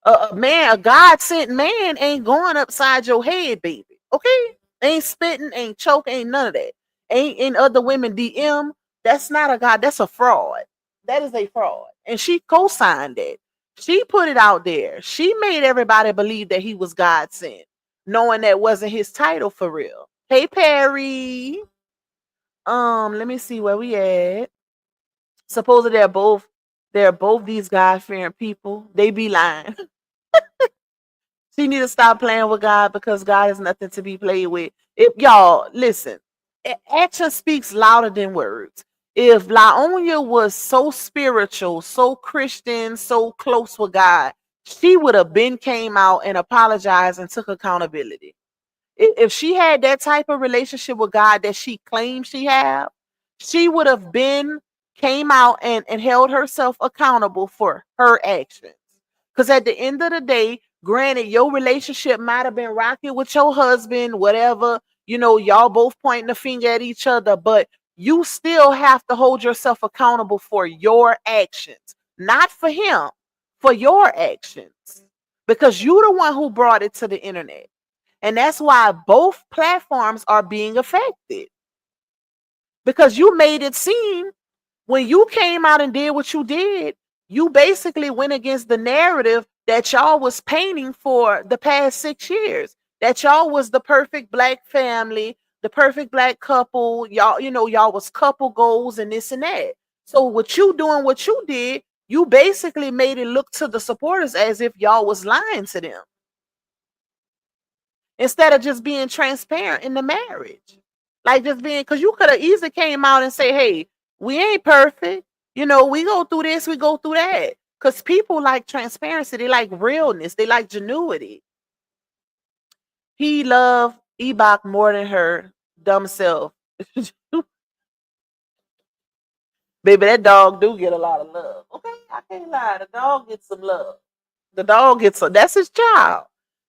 A God sent man ain't going upside your head, baby. Okay? Ain't spitting, ain't choking, ain't none of that. Ain't in other women DM. That's not a God. That's a fraud. That is a fraud. And she co-signed it. She put it out there. She made everybody believe that he was God sent, knowing that wasn't his title for real. Hey Perry. Let me see where we at. Supposedly they're both these God fearing people. They be lying. She need to stop playing with God because God is nothing to be played with. If y'all listen, action speaks louder than words. If Laonia was so spiritual, so Christian, so close with God, she would have been came out and apologized and took accountability. If she had that type of relationship with God that she claims she have, she would have been came out and held herself accountable for her actions. Because at the end of the day, granted, your relationship might have been rocky with your husband, whatever, you know, y'all both pointing the finger at each other, but you still have to hold yourself accountable for your actions, not for him, for your actions. Because you're the one who brought it to the internet. And that's why both platforms are being affected. Because you made it seem when you came out and did what you did, you basically went against the narrative that y'all was painting for the past 6 years. That y'all was the perfect black family, the perfect black couple. Y'all, you know, y'all was couple goals and this and that. So what you doing, what you did, you basically made it look to the supporters as if y'all was lying to them instead of just being transparent in the marriage. Like just being, because you could have easily came out and say, hey, we ain't perfect. You know, we go through this, we go through that. Because people like transparency, they like realness, they like genuity. He loved Ebok more than her dumb self. Baby, that dog do get a lot of love. Okay, I can't lie. The dog gets some love. The dog gets some. That's his child.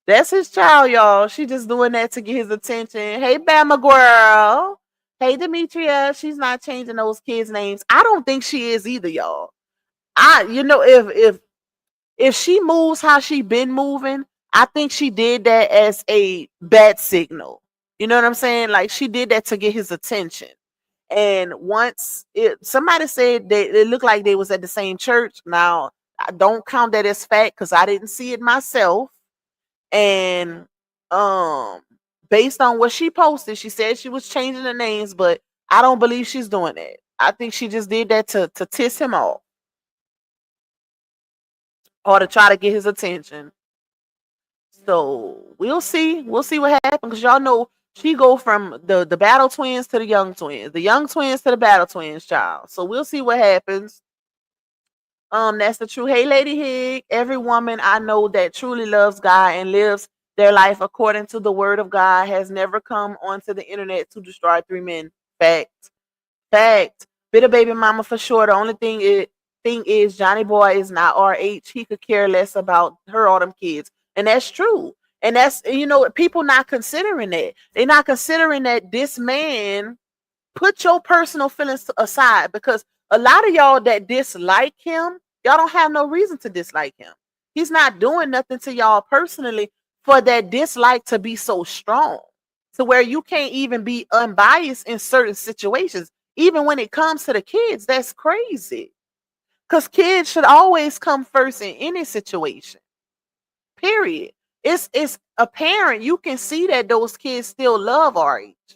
That's his child, y'all. She just doing that to get his attention. Hey, Bama girl. Hey, Demetria. She's not changing those kids' names. I don't think she is either, y'all. You know, if she moves how she been moving, I think she did that as a bad signal. You know what I'm saying? Like she did that to get his attention. And once somebody said that it looked like they was at the same church. Now I don't count that as fact because I didn't see it myself. And um, based on what she posted, she said she was changing the names, but I don't believe she's doing that. I think she just did that to tiss him off or to try to get his attention. So we'll see. We'll see what happens because y'all know she go from the battle twins to the young twins to the battle twins, child. So we'll see what happens. That's the true. Hey, Lady Hig. Every woman I know that truly loves God and lives their life according to the word of God has never come onto the internet to destroy three men. Fact. Fact. Bitter baby mama for sure. The only thing is Johnny Boy is not RH. He could care less about her or them kids. And that's true. And that's people not considering that. They're not considering that this man put your personal feelings aside because a lot of y'all that dislike him, y'all don't have no reason to dislike him. He's not doing nothing to y'all personally for that dislike to be so strong to where you can't even be unbiased in certain situations. Even when it comes to the kids, that's crazy. Because kids should always come first in any situation. Period. It's apparent. You can see that those kids still love RH.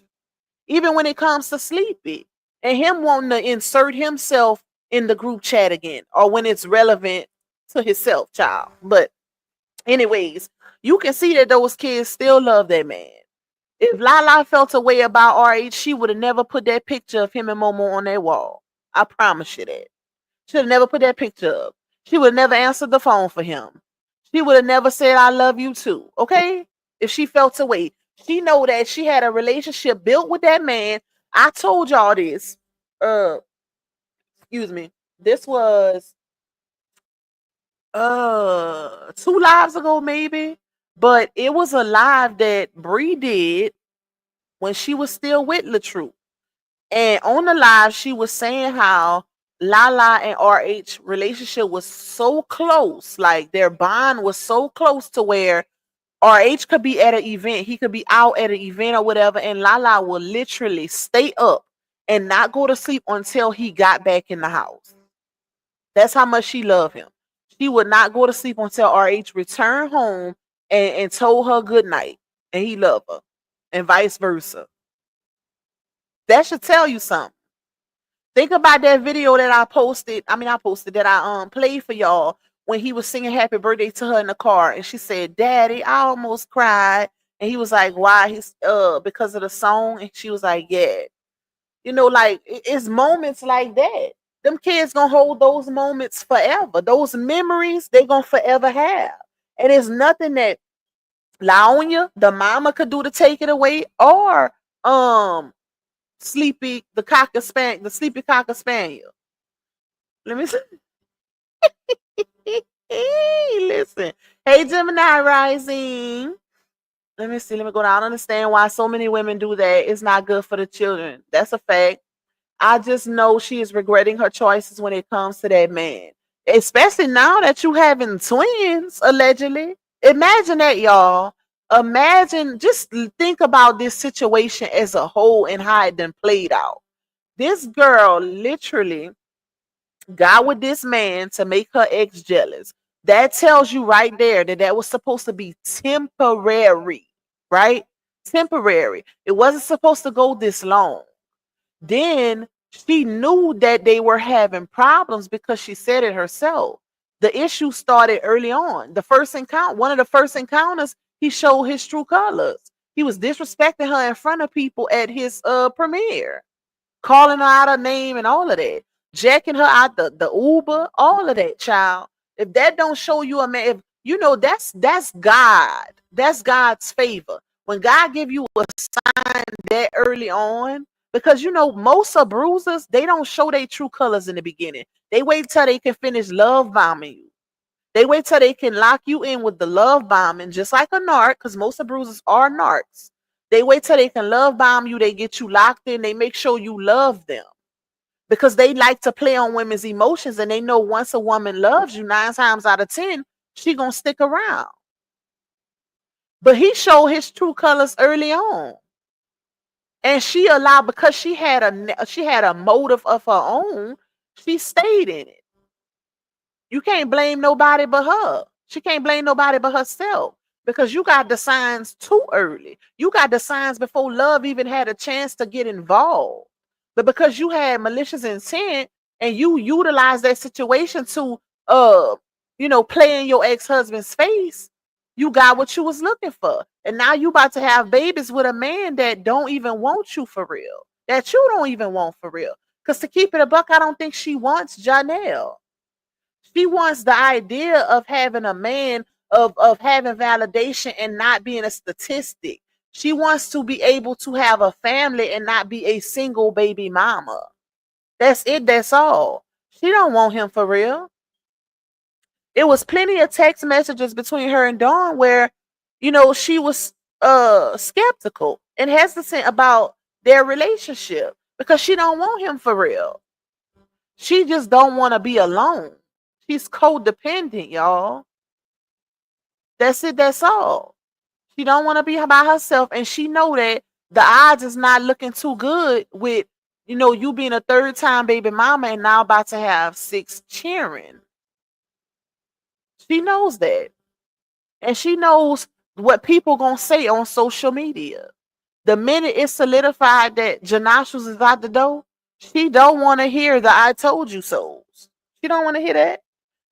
Even when it comes to Sleepy and him wanting to insert himself in the group chat again or when it's relevant to himself, child. But anyways, you can see that those kids still love that man. If Lala felt a way about RH, she would have never put that picture of him and Momo on that wall. I promise you that. She would have never put that picture up. She would have never answered the phone for him. She would have never said, I love you too. Okay? If she felt a way. She know that she had a relationship built with that man. I told y'all this. Excuse me. This was 2 lives ago, maybe. But it was a live that Bree did when she was still with LaTrue. And on the live, she was saying how Lala and RH relationship was so close, like their bond was so close to where RH could be at an event, he could be out at an event or whatever, and Lala would literally stay up and not go to sleep until he got back in the house. That's how much she loved him. She would not go to sleep until RH returned home and told her good night, and he loved her, and vice versa. That should tell you something. Think about that video that I posted. I posted that I played for y'all when he was singing happy birthday to her in the car and she said, Daddy, I almost cried. And he was like, why? He's because of the song. And she was like, yeah. Like it's moments like that. Them kids gonna hold those moments forever. Those memories they gonna forever have. And it's nothing that Laonya, the mama, could do to take it away, or Sleepy, the sleepy cocker spaniel. Let me see. Listen. Hey, Gemini rising. Let me see. Let me go down. I understand why so many women do that. It's not good for the children. That's a fact. I just know she is regretting her choices when it comes to that man. Especially now that you having twins, allegedly. Imagine that, y'all. Imagine, just think about this situation as a whole and how it done played out. This girl literally got with this man to make her ex jealous. That tells you right there that that was supposed to be temporary, right? Temporary. It wasn't supposed to go this long. Then she knew that they were having problems because she said it herself. The issue started early on. One of the first encounters, he showed his true colors. He was disrespecting her in front of people at his premiere, calling her out her name and all of that, jacking her out the Uber, all of that, child. If that don't show you a man, if you know that's God. That's God's favor. When God give you a sign that early on, because most of bruisers, they don't show their true colors in the beginning. They wait till they can finish love bombing you. They wait till they can lock you in with the love bombing, just like a narc, because most of bruisers are narcs. They wait till they can love bomb you. They get you locked in. They make sure you love them because they like to play on women's emotions. And they know once a woman loves you, 9 times out of 10, she going to stick around. But he showed his true colors early on. And she allowed, because she had a motive of her own, she stayed in it. You can't blame nobody but her. She can't blame nobody but herself because you got the signs too early. You got the signs before love even had a chance to get involved. But because you had malicious intent and you utilized that situation to uh play in your ex-husband's face, you got what you was looking for. And now you about to have babies with a man that don't even want you for real. That you don't even want for real. Because to keep it a buck, I don't think she wants Johnell. She wants the idea of having a man, of having validation and not being a statistic. She wants to be able to have a family and not be a single baby mama. That's it. That's all. She don't want him for real. It was plenty of text messages between her and Dawn where, she was skeptical and hesitant about their relationship because she don't want him for real. She just don't want to be alone. She's codependent, y'all. That's it. That's all. She don't want to be by herself, and she know that the odds is not looking too good with, you being a third time baby mama and now about to have 6 children. She knows that, and she knows what people gonna say on social media. The minute it's solidified that Janashus is out the door, she don't want to hear the "I told you so's." She don't want to hear that.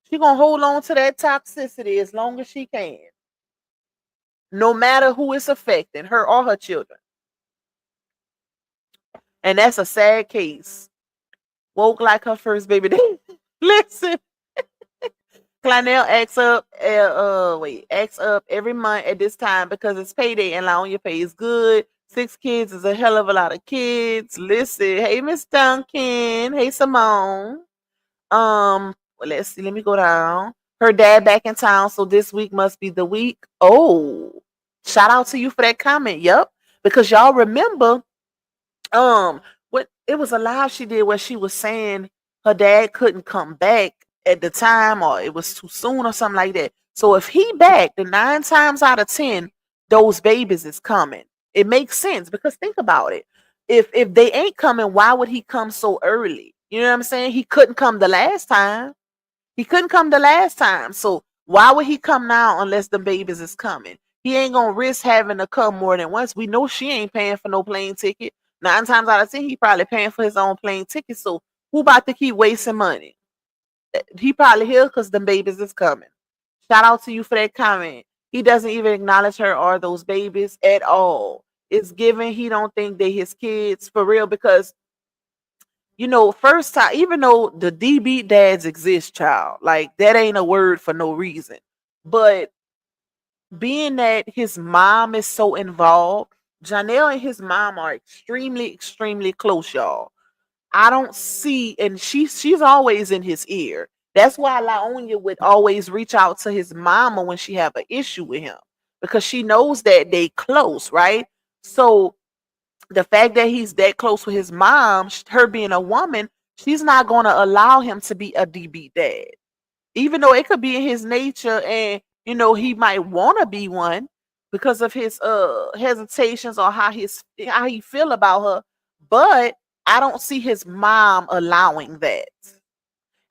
She gonna hold on to that toxicity as long as she can, no matter who it's affecting, her or her children. And that's a sad case. Woke like her first baby day. Listen, Clynell acts up every month at this time because it's payday and on your pay is good. 6 kids is a hell of a lot of kids. Listen, hey Miss Duncan, hey Simone. Let's see, let me go down. Her dad back in town, so this week must be the week. Oh, shout out to you for that comment. Yep, because y'all remember, what it was a live she did where she was saying her dad couldn't come back at the time, or it was too soon, or something like that. So if he back, the 9 times out of 10, those babies is coming. It makes sense because think about it. If they ain't coming, why would he come so early? You know what I'm saying? He couldn't come the last time. He couldn't come the last time. So why would he come now unless the babies is coming? He ain't gonna risk having to come more than once. We know she ain't paying for no plane ticket. 9 times out of 10, he probably paying for his own plane ticket. So who about to keep wasting money? He probably here because the babies is coming. Shout out to you for that comment. He doesn't even acknowledge her or those babies at all. It's given he don't think they his kids for real because first time, even though the DB dads exist, child, like that ain't a word for no reason. But being that his mom is so involved, Johnell and his mom are extremely, extremely close, y'all. I don't see, and she's always in his ear. That's why Laonia would always reach out to his mama when she have an issue with him because she knows that they close, right? So the fact that he's that close with his mom, her being a woman, she's not going to allow him to be a DB dad, even though it could be in his nature, and he might want to be one because of his hesitations or how he feel about her. But I don't see his mom allowing that.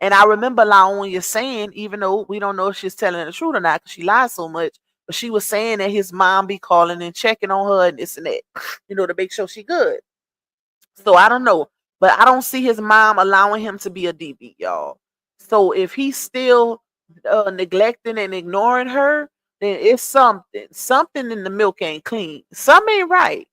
And I remember Laonia saying, even though we don't know if she's telling the truth or not because she lies so much, but she was saying that his mom be calling and checking on her and this and that, to make sure she good. So I don't know, but I don't see his mom allowing him to be a DB, y'all. So if he's still neglecting and ignoring her, then it's something in the milk ain't clean. Something ain't right.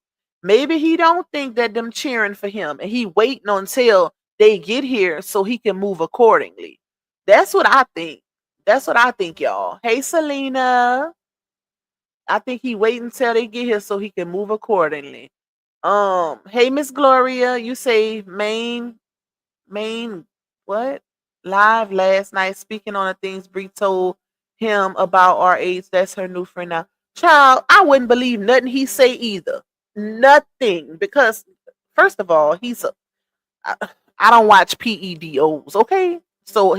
Maybe he don't think that them cheering for him and he waiting until they get here so he can move accordingly. That's what I think. That's what I think, y'all. Hey, Selena. I think he waiting until they get here so he can move accordingly. Hey, Miss Gloria, you say main what? Live last night speaking on the things Bree told him about our age. That's her new friend now. Child, I wouldn't believe nothing he say either. Nothing. Because first of all, I don't watch PEDOs, okay? So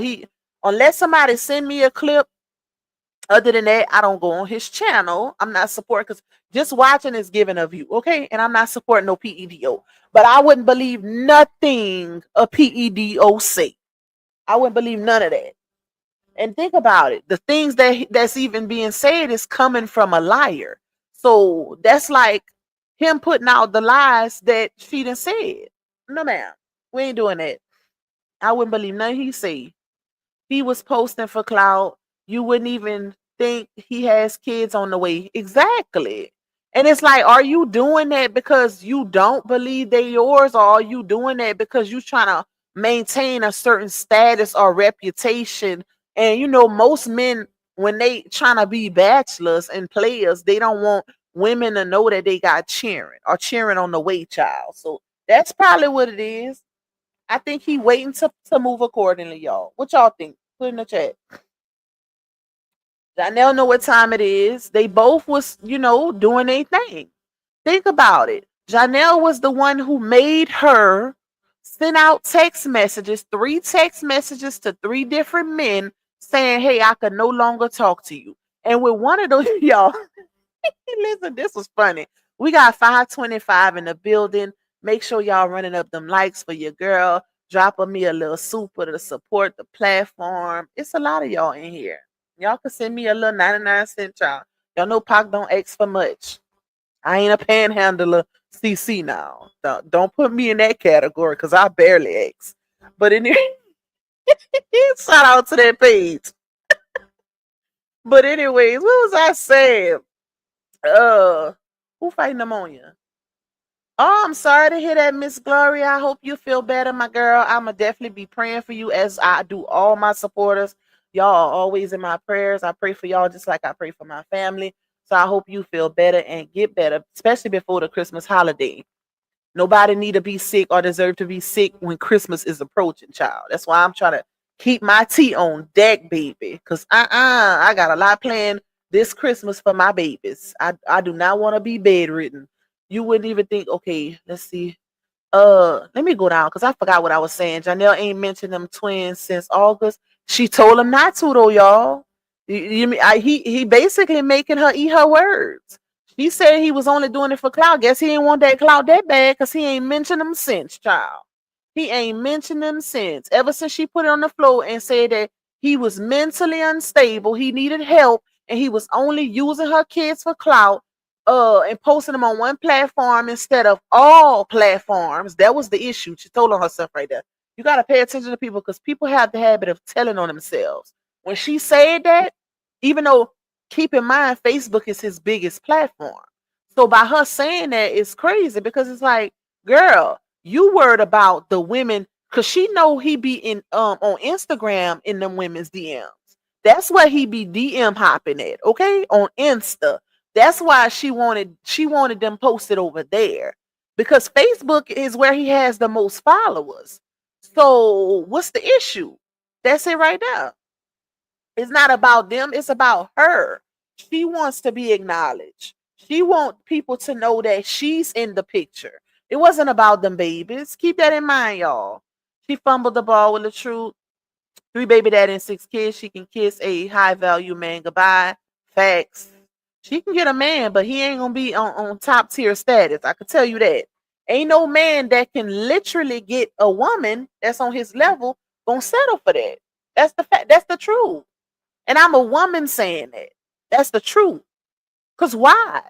unless somebody send me a clip, other than that, I don't go on his channel. I'm not supporting because just watching is giving a view, okay? And I'm not supporting no PEDO. But I wouldn't believe nothing a PEDO say. I wouldn't believe none of that. And think about it. The things that's even being said is coming from a liar. So that's like him putting out the lies that she done said. No, ma'am. We ain't doing that. I wouldn't believe nothing he say. He was posting for clout. You wouldn't even think he has kids on the way. Exactly. And it's like, are you doing that because you don't believe they yours, or are you doing that because you trying to maintain a certain status or reputation? And most men, when they trying to be bachelors and players, they don't want women to know that they got cheering or cheering on the way, child. So that's probably what it is. I think he waiting to move accordingly, y'all. What y'all think? Put in the chat. Johnell know what time it is. They both was, doing their thing. Think about it. Johnell was the one who made her send out text messages, 3 text messages to 3 different men saying, hey, I can no longer talk to you. And with one of those, y'all, listen, this was funny. We got 525 in the building. Make sure y'all running up them likes for your girl. Dropping me a little super to support the platform. It's a lot of y'all in here. Y'all can send me a little 99 cent, y'all. Y'all know Pac don't ask for much. I ain't a panhandler CC now. Don't put me in that category because I barely ask. But anyway, shout out to that page. But anyways, what was I saying? Who fighting pneumonia? Oh, I'm sorry to hear that, Miss Gloria. I hope you feel better, my girl. I'ma definitely be praying for you as I do all my supporters. Y'all are always in my prayers. I pray for y'all just like I pray for my family. So I hope you feel better and get better, especially before the Christmas holiday. Nobody need to be sick or deserve to be sick when Christmas is approaching, child. That's why I'm trying to keep my tea on deck, baby. Cause I got a lot planned this Christmas for my babies. I do not want to be bedridden. You wouldn't even think, okay, let's see. Let me go down because I forgot what I was saying. Johnell ain't mentioned them twins since August. She told him not to though, y'all. He basically making her eat her words. He said he was only doing it for clout. Guess he didn't want that clout that bad because he ain't mentioned them since, child. He ain't mentioned them since. Ever since she put it on the floor and said that he was mentally unstable, he needed help, and he was only using her kids for clout, and posting them on one platform instead of all platforms. That was the issue. She told on herself right there. You got to pay attention to people because people have the habit of telling on themselves. When she said that, even though, keep in mind, Facebook is his biggest platform. So by her saying that, it's crazy because it's like, girl, you worried about the women because she know he be in on Instagram in them women's DMs. That's where he be DM hopping at, okay? On Insta. That's why she wanted them posted over there. Because Facebook is where he has the most followers. So what's the issue? That's it right there. It's not about them, it's about her. She wants to be acknowledged. She wants people to know that she's in the picture. It wasn't about them babies. Keep that in mind, y'all. She fumbled the ball with the truth. 3 baby daddy and 6 kids. She can kiss a high value man goodbye. Facts. She can get a man, but he ain't gonna be on top tier status. I can tell you that. Ain't no man that can literally get a woman that's on his level gonna settle for that. That's the fact. That's the truth. And I'm a woman saying that. That's the truth. Cause why?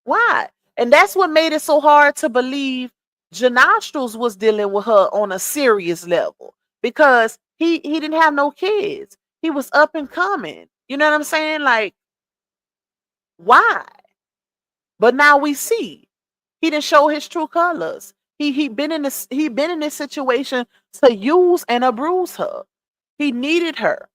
Why? And that's what made it so hard to believe Janostrils was dealing with her on a serious level because he didn't have no kids. He was up and coming. You know what I'm saying? Like, why? But now we see he didn't show his true colors. He been in this situation to use and abuse her. He needed her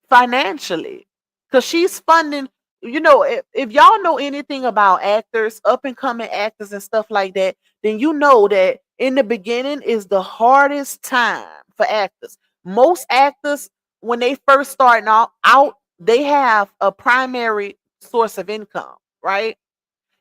financially because she's funding. If y'all know anything about actors, up and coming actors and stuff like that, then you know that in the beginning is the hardest time for actors. Most actors, when they first starting out, they have a primary source of income, right?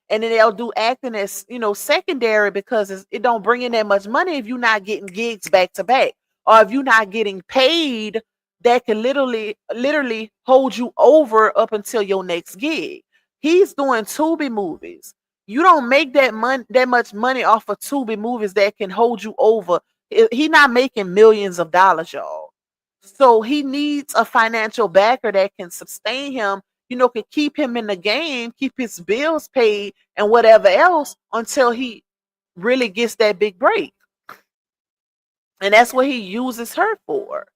And then they'll do acting as secondary because it don't bring in that much money if you're not getting gigs back to back, or if you're not getting paid that can literally hold you over up until your next gig. He's doing Tubi movies. You don't make that much money off of Tubi movies that can hold you over. He not making millions of dollars, y'all. So he needs a financial backer that can sustain him, can keep him in the game, keep his bills paid and whatever else until he really gets that big break. And that's what he uses her for,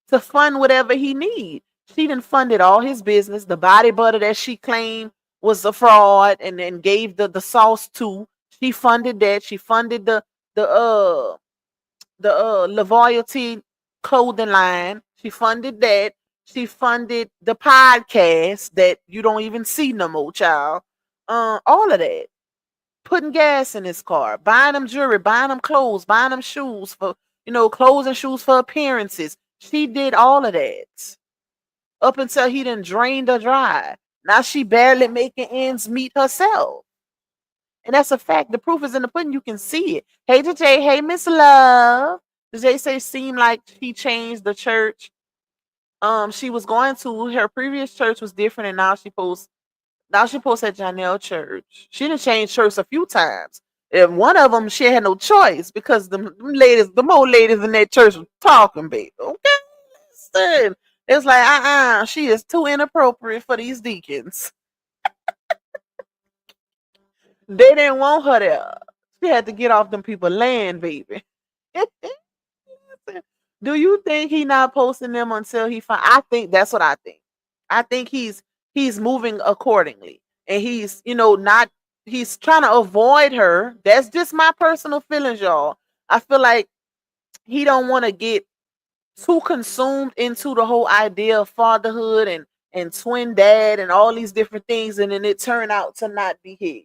to fund whatever he needs. She done funded all his business. The body butter that she claimed was a fraud and then gave the sauce to. She funded that. She funded the loyalty clothing line. She funded that. She funded the podcast that you don't even see no more, child. All of that. Putting gas in his car, buying him jewelry, buying him clothes, buying him shoes for, clothes and shoes for appearances. She did all of that up until he done drained her dry. Now she barely making ends meet herself. And that's a fact. The proof is in the pudding. You can see it. Hey, DJ. Hey, Miss Love. DJ say seemed like she changed the church. She was going to her previous church was different, and now she posts at Johnell Church. She done changed church a few times. And one of them, she had no choice because the more ladies in that church were talking, baby. Okay, listen. It's like, she is too inappropriate for these deacons. They didn't want her there. She had to get off them people land, baby. Do you think he not posting them until he find? I think that's what I think. I think he's moving accordingly, and he's not. He's trying to avoid her. That's just my personal feelings, y'all. I feel like he don't want to get too consumed into the whole idea of fatherhood and twin dad and all these different things, and then it turn out to not be his.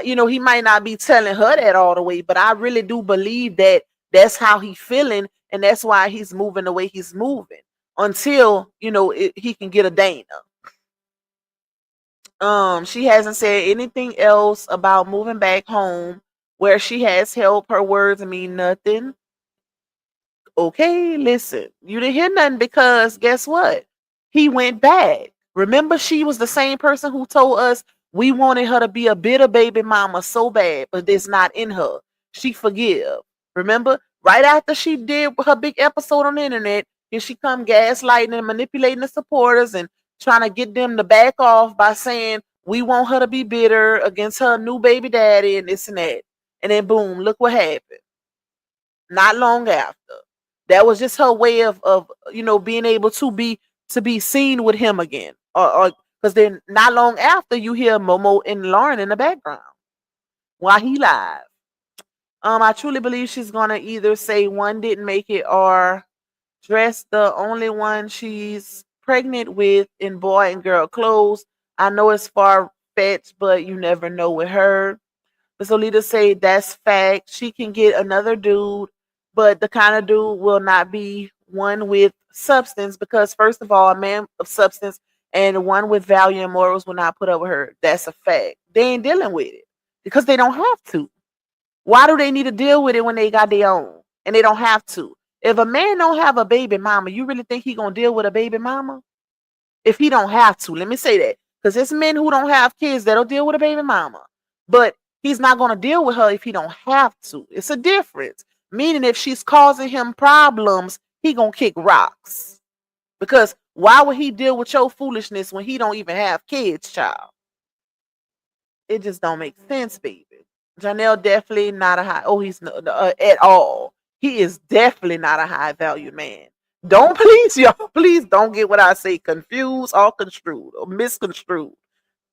He might not be telling her that all the way, but I really do believe that that's how he's feeling, and that's why he's moving the way he's moving until he can get a Dana. She hasn't said anything else about moving back home, where she has help. Her words mean nothing. Okay, listen, you didn't hear nothing because guess what? He went back. Remember, she was the same person who told us we wanted her to be a bitter baby mama so bad, but it's not in her. She forgive. Remember, right after she did her big episode on the internet, here she come gaslighting and manipulating the supporters and trying to get them to back off by saying we want her to be bitter against her new baby daddy and this and that. And then boom, look what happened. Not long after. That was just her way of being able to be seen with him again. Or because then not long after you hear Momo and Lauren in the background while he live. I truly believe she's gonna either say one didn't make it or dress the only one she's pregnant with in boy and girl clothes. I know it's far fetched, but you never know with her. But Solita say that's fact. She can get another dude, but the kind of dude will not be one with substance because first of all, a man of substance and one with value and morals will not put up with her. That's a fact. They ain't dealing with it because they don't have to. Why do they need to deal with it when they got their own and they don't have to? If a man don't have a baby mama, you really think he gonna deal with a baby mama? If he don't have to, let me say that. Because it's men who don't have kids that'll deal with a baby mama. But he's not gonna deal with her if he don't have to. It's a difference. Meaning if she's causing him problems, he gonna kick rocks. Because why would he deal with your foolishness when he don't even have kids, child? It just don't make sense, baby. Johnell definitely not a high. Oh, he's not, at all. He is definitely not a high valued man. Don't please y'all. Please don't get what I say confused or construed or misconstrued.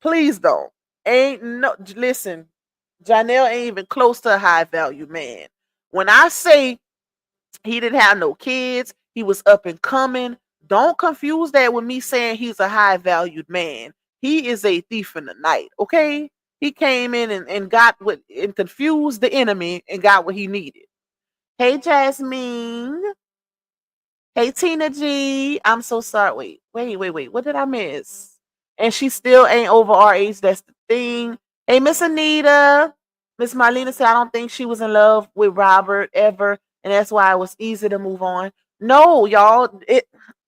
Please don't. Ain't no. Listen, Johnell ain't even close to a high valued man. When I say he didn't have no kids, he was up and coming. Don't confuse that with me saying he's a high valued man. He is a thief in the night. Okay. He came in and got what and confused the enemy and got what he needed. Hey, Jasmine. Hey, Tina G. I'm so sorry. Wait. What did I miss? And she still ain't over our age. That's the thing. Hey, Miss Anita. Miss Marlena said, I don't think she was in love with Robert ever. And that's why it was easy to move on. No, y'all.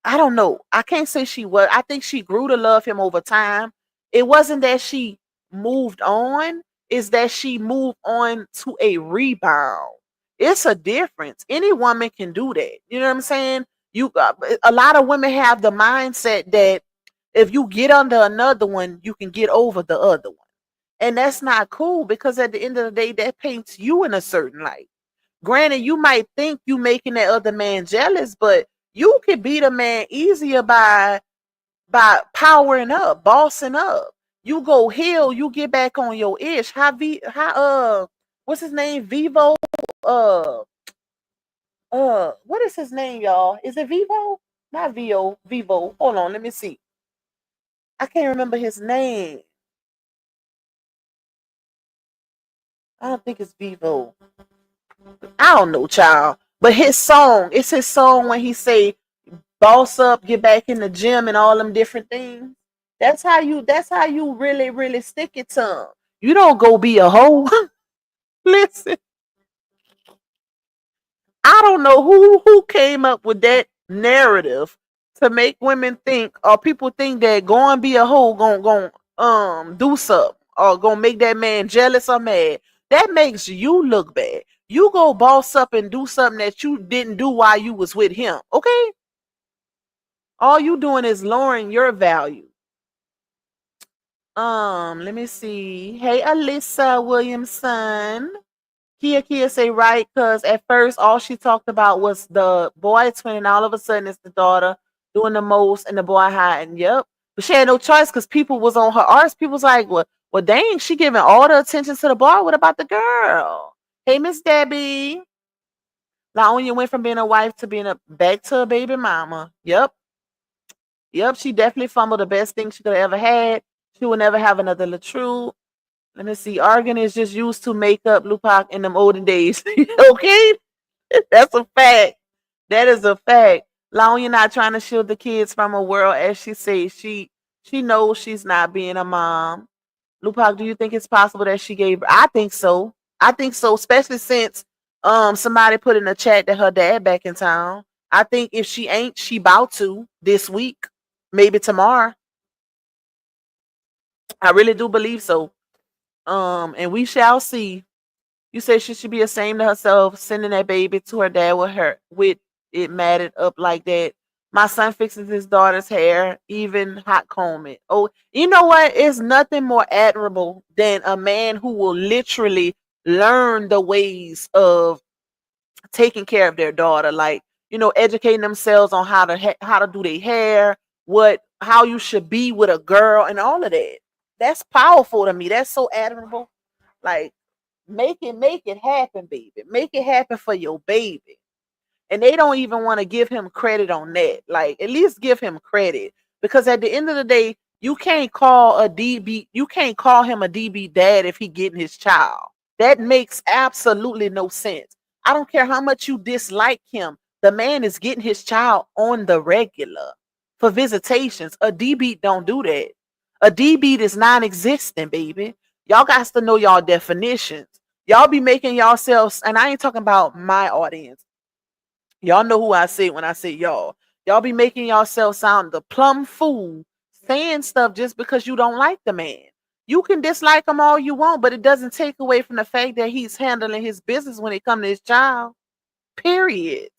I don't know. I can't say she was. I think she grew to love him over time. It wasn't that she moved on. It's that she moved on to a rebound. It's a difference. Any woman can do that. You know what I'm saying? A lot of women have the mindset that if you get under another one, you can get over the other one. And that's not cool because at the end of the day, that paints you in a certain light. Granted, you might think you making that other man jealous, but you could beat a man easier by powering up, bossing up. You go heal, you get back on your ish. What's his name? Vivo. Uh what is his name, y'all? Is it Vivo? Not Vivo. Vivo. Hold on, let me see. I can't remember his name. I don't think it's Vivo. I don't know, child. But his song, it's his song when he say boss up, get back in the gym and all them different things. That's how you really, really stick it to him. You don't go be a hoe. Listen, I don't know who came up with that narrative to make women think or people think that go and be a hoe gonna do something or gonna make that man jealous or mad. That makes you look bad. You go boss up and do something that you didn't do while you was with him. Okay? All you doing is lowering your value. Let me see. Hey, Alyssa Williamson. Kia say right, because at first all she talked about was the boy twin, and all of a sudden it's the daughter doing the most and the boy hiding. Yep. But she had no choice because people was on her arse. People was like, well, dang, she giving all the attention to the boy. What about the girl? Hey, Miss Debbie. Laonya went from being a wife to being back to a baby mama. Yep. Yep, she definitely fumbled the best thing she could have ever had. She will never have another Latrude. Let me see. Argan is just used to make up Lupac in them olden days. Okay? That's a fact. That is a fact. Long you're not trying to shield the kids from a world, as she says, she knows she's not being a mom. Lupac, do you think it's possible that she gave? I think so. I think so, especially since somebody put in a chat that her dad back in town. I think if she ain't, she about to this week, maybe tomorrow. I really do believe so. And we shall see. You say she should be ashamed of herself sending that baby to her dad with it matted up like that. My son fixes his daughter's hair, even hot comb it. Oh, you know what? It's nothing more admirable than a man who will literally learn the ways of taking care of their daughter, like educating themselves on how to do their hair, how you should be with a girl, and all of that. That's powerful to me. That's so admirable. Like, make it happen, baby. Make it happen for your baby. And they don't even want to give him credit on that. Like, at least give him credit. Because at the end of the day, you can't call him a DB dad if he getting his child. That makes absolutely no sense. I don't care how much you dislike him. The man is getting his child on the regular for visitations. A DB don't do that. A DB is non-existent, baby. Y'all got to know y'all definitions. Y'all be making yourselves, and I ain't talking about my audience. Y'all know who I say when I say y'all. Y'all be making yourself sound the plumb fool saying stuff just because you don't like the man. You can dislike him all you want, but it doesn't take away from the fact that he's handling his business when it comes to his child. Period.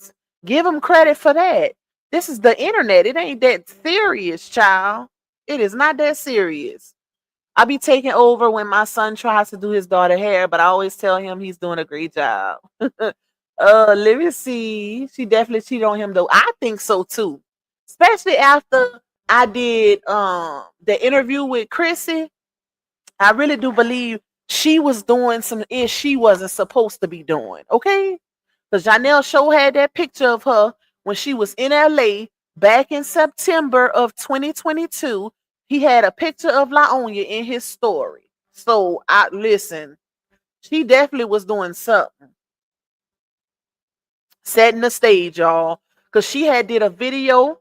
Give him credit for that. This is the internet. It ain't that serious, child. It is not that serious. I be taking over when my son tries to do his daughter hair, but I always tell him he's doing a great job. Let me see. She definitely cheated on him though. I think so too. Especially after I did the interview with Chrissy. I really do believe she was doing some ish she wasn't supposed to be doing. Okay? Because Johnell show had that picture of her when she was in LA back in September of 2022. He had a picture of Laonya in his story. So I listen, she definitely was doing something. Setting the stage, y'all. Because she had did a video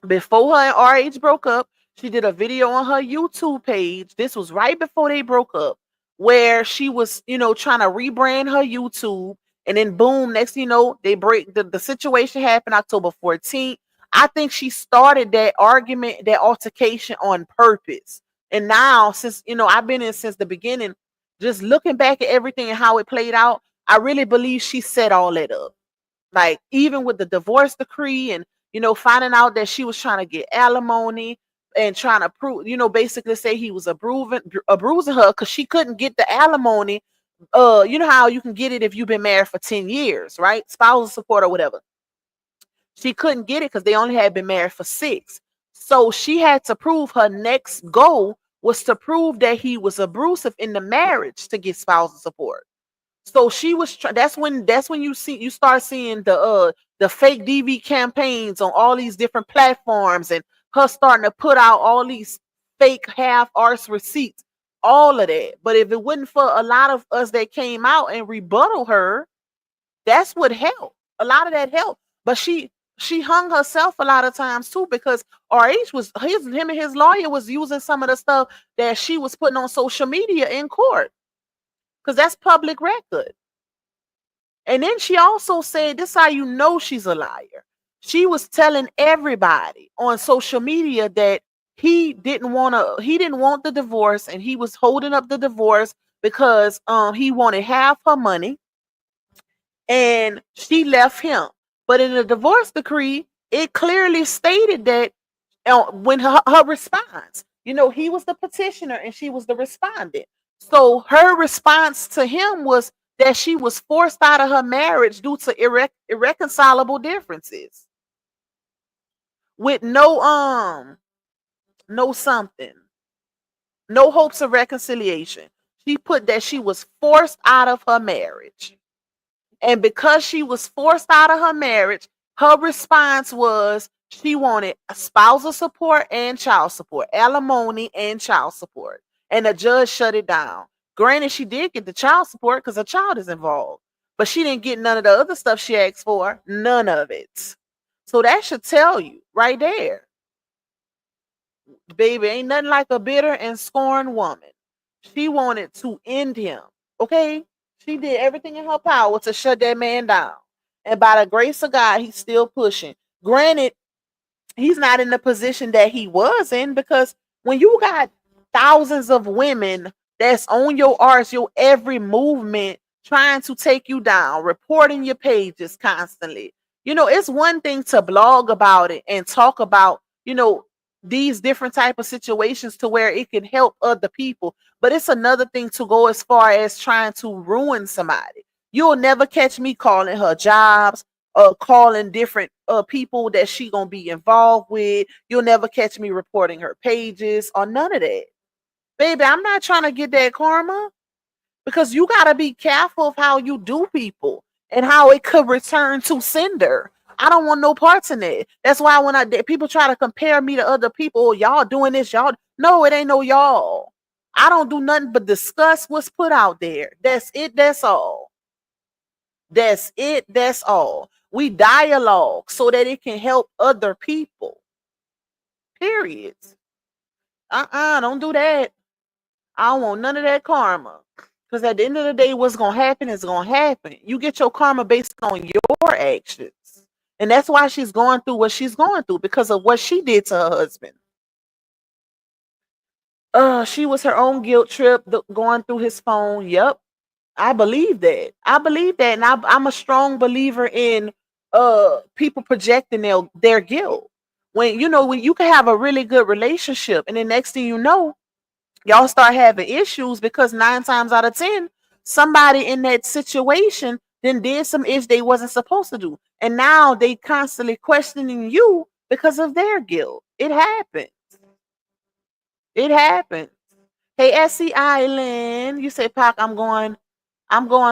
before her and RH broke up. She did a video on her YouTube page. This was right before they broke up, where she was, trying to rebrand her YouTube. And then boom, next thing you know, they break the situation happened October 14th. I think she started that argument, that altercation on purpose. And now, since I've been in since the beginning, just looking back at everything and how it played out, I really believe she set all that up. Like, even with the divorce decree and finding out that she was trying to get alimony and trying to prove, basically say he was abusing her because she couldn't get the alimony You know how you can get it if you've been married for 10 years, right? Spousal support or whatever. She couldn't get it because they only had been married for 6. So she had to prove her next goal was to prove that he was abusive in the marriage to get spousal support. So she was that's when you start seeing the fake DV campaigns on all these different platforms, and her starting to put out all these fake half arse receipts, all of that. But if it wasn't for a lot of us that came out and rebuttal her, that's what helped. A lot of that helped. But she hung herself a lot of times too, because RH was him and his lawyer was using some of the stuff that she was putting on social media in court, because that's public record. And then she also said, this is how you know she's a liar. She was telling everybody on social media that he didn't want the divorce, and he was holding up the divorce because he wanted half her money, and she left him. But in the divorce decree, it clearly stated that when her response, he was the petitioner and she was the respondent. So her response to him was that she was forced out of her marriage due to irreconcilable differences with no something, no hopes of reconciliation. She put that she was forced out of her marriage. And because she was forced out of her marriage, her response was she wanted spousal support and child support, alimony and child support. And the judge shut it down. Granted, she did get the child support because a child is involved, but she didn't get none of the other stuff she asked for, none of it. So that should tell you right there, baby, ain't nothing like a bitter and scorned woman. She wanted to end him, okay? She did everything in her power to shut that man down. And by the grace of God, he's still pushing. Granted, he's not in the position that he was in, because when you got thousands of women that's on your arse, your every movement, trying to take you down, reporting your pages constantly. It's one thing to blog about it and talk about, these different type of situations to where it can help other people. But it's another thing to go as far as trying to ruin somebody. You'll never catch me calling her jobs, calling different people that she gonna be involved with. You'll never catch me reporting her pages or none of that. Baby, I'm not trying to get that karma, because you gotta be careful of how you do people and how it could return to sender. I don't want no parts in it. That's why when people try to compare me to other people, oh, y'all doing this, y'all. No, it ain't no y'all. I don't do nothing but discuss what's put out there. That's it. That's all. That's it. That's all. We dialogue so that it can help other people. Period. Don't do that. I don't want none of that karma. Because at the end of the day, what's going to happen is going to happen. You get your karma based on your actions. And that's why she's going through what she's going through, because of what she did to her husband. She was her own guilt trip going through his phone. Yep. I believe that. And I'm a strong believer in people projecting their guilt. When you can have a really good relationship, and the next thing you know, y'all start having issues because 9 times out of 10, somebody in that situation then did some ish they wasn't supposed to do. And now they constantly questioning you because of their guilt. It happens. It happens. Hey, SC Island, you say, Pac, I'm going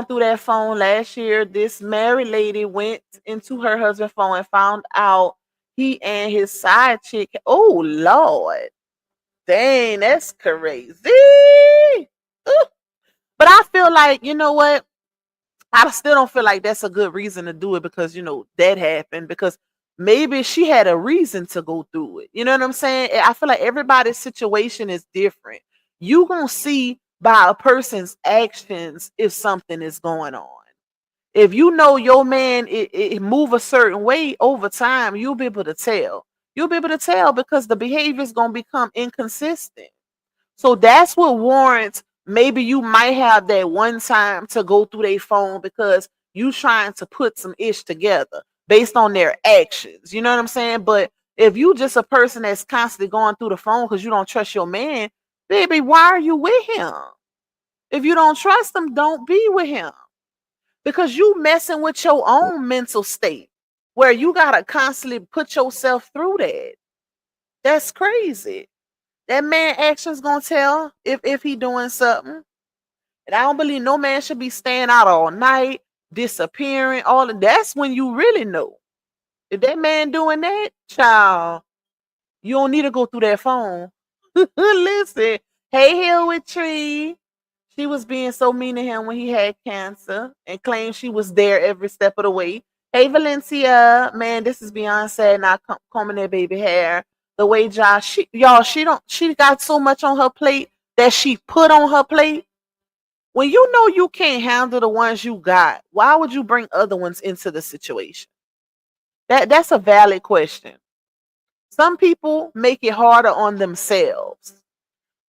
through that phone last year. This married lady went into her husband's phone and found out he and his side chick. Oh, Lord. Dang, that's crazy. Ooh. But I feel like, you know what? I still don't feel like that's a good reason to do it, because, that happened because maybe she had a reason to go through it. You know what I'm saying? I feel like everybody's situation is different. You gonna see by a person's actions if something is going on. If you know your man it move a certain way over time, you'll be able to tell. You'll be able to tell because the behavior is gonna become inconsistent. So that's what warrants maybe you might have that one time to go through their phone because you trying to put some ish together based on their actions. You know what I'm saying? But if you just a person that's constantly going through the phone because you don't trust your man, baby, why are you with him? If you don't trust him, don't be with him. Because you messing with your own mental state where you gotta constantly put yourself through that. That's crazy. That man actions gonna tell if he doing something. And I don't believe no man should be staying out all night, disappearing, all of that's when you really know. If that man doing that, child, you don't need to go through that phone. Listen, hey Hill with Tree. She was being so mean to him when he had cancer and claimed she was there every step of the way. Hey Valencia, man, this is Beyonce not combing that baby hair. The way Josh, she got so much on her plate that she put on her plate. When you know you can't handle the ones you got, why would you bring other ones into the situation? That's a valid question. Some people make it harder on themselves.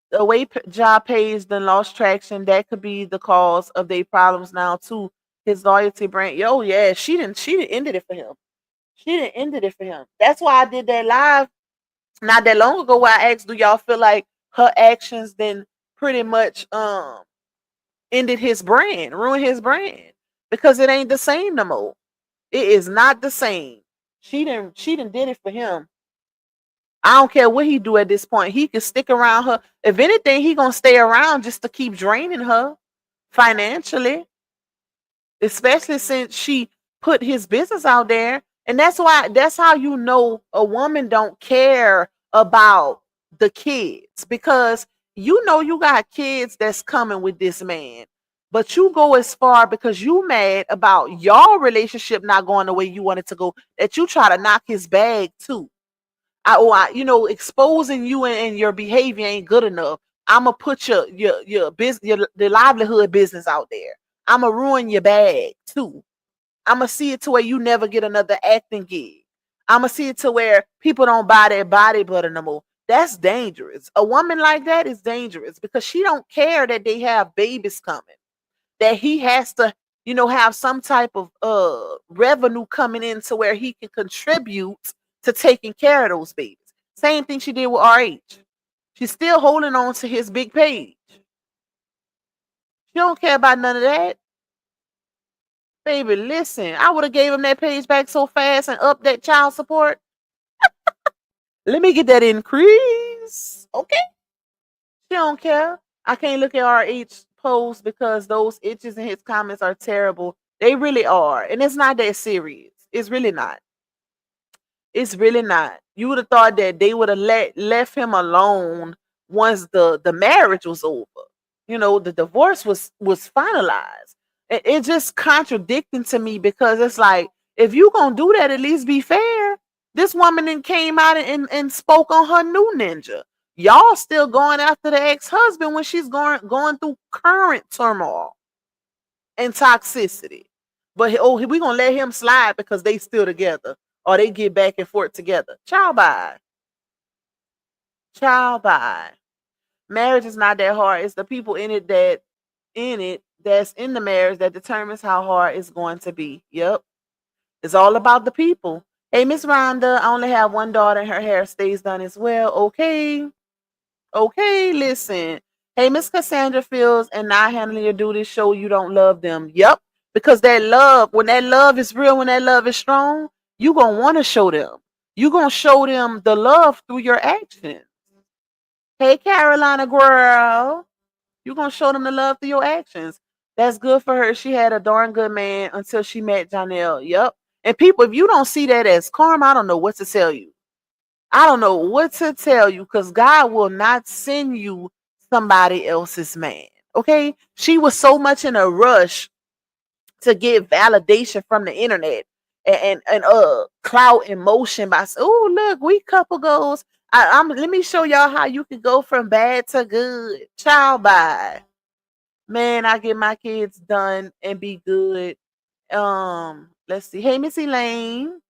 The way job pays then lost traction, that could be the cause of their problems now too. His loyalty brand, yo, yeah, she didn't ended it for him. She didn't ended it for him. That's why I did that live not that long ago where I asked, do y'all feel like her actions then pretty much ended his brand, ruined his brand? Because it ain't the same no more. It is not the same. She didn't did it for him. I don't care what he do at this point. He can stick around her. If anything, he gonna stay around just to keep draining her financially, especially since she put his business out there. And that's how you know a woman don't care about the kids, because you know you got kids that's coming with this man. But you go as far because you mad about your relationship not going the way you want it to go, that you try to knock his bag too. Exposing you and your behavior ain't good enough. I'ma put your business, the livelihood business out there. I'ma ruin your bag too. I'ma see it to where you never get another acting gig. I'ma see it to where people don't buy their body butter no more. That's dangerous. A woman like that is dangerous because she don't care that they have babies coming, that he has to, have some type of revenue coming in to where he can contribute to taking care of those babies. Same thing she did with RH. She's still holding on to his big page. She don't care about none of that. Baby, listen, I would have gave him that page back so fast and up that child support. Let me get that increase. Okay. She don't care. I can't look at RH posts because those itches in his comments are terrible. They really are. And it's not that serious. It's really not. It's really not. You would have thought that they would have left him alone once the marriage was over. The divorce was finalized. It's just contradicting to me because it's like, if you gonna do that, at least be fair. This woman then came out and spoke on her new ninja. Y'all still going after the ex-husband when she's going through current turmoil and toxicity. But we gonna let him slide because they still together or they get back and forth together. Ciao bye. Ciao bye. Marriage is not that hard. It's the people that's in the marriage that determines how hard it's going to be. Yep. It's all about the people. Hey, Miss Rhonda, I only have one daughter and her hair stays done as well. Okay. Okay, listen. Hey, Miss Cassandra feels and not handling your duties show you don't love them. Yep. Because when that love is real, when that love is strong, you going to want to show them. You going to show them the love through your actions. Hey, Carolina girl. You going to show them the love through your actions. That's good for her. She had a darn good man until she met Johnell. Yep. And people, if you don't see that as karma, I don't know what to tell you. I don't know what to tell you because God will not send you somebody else's man. Okay. She was so much in a rush to get validation from the internet and clout emotion by, oh, look, we couple goals. Let me show y'all how you can go from bad to good. Child bye. Man, I get my kids done and be good. Let's see. Hey, Miss Elaine.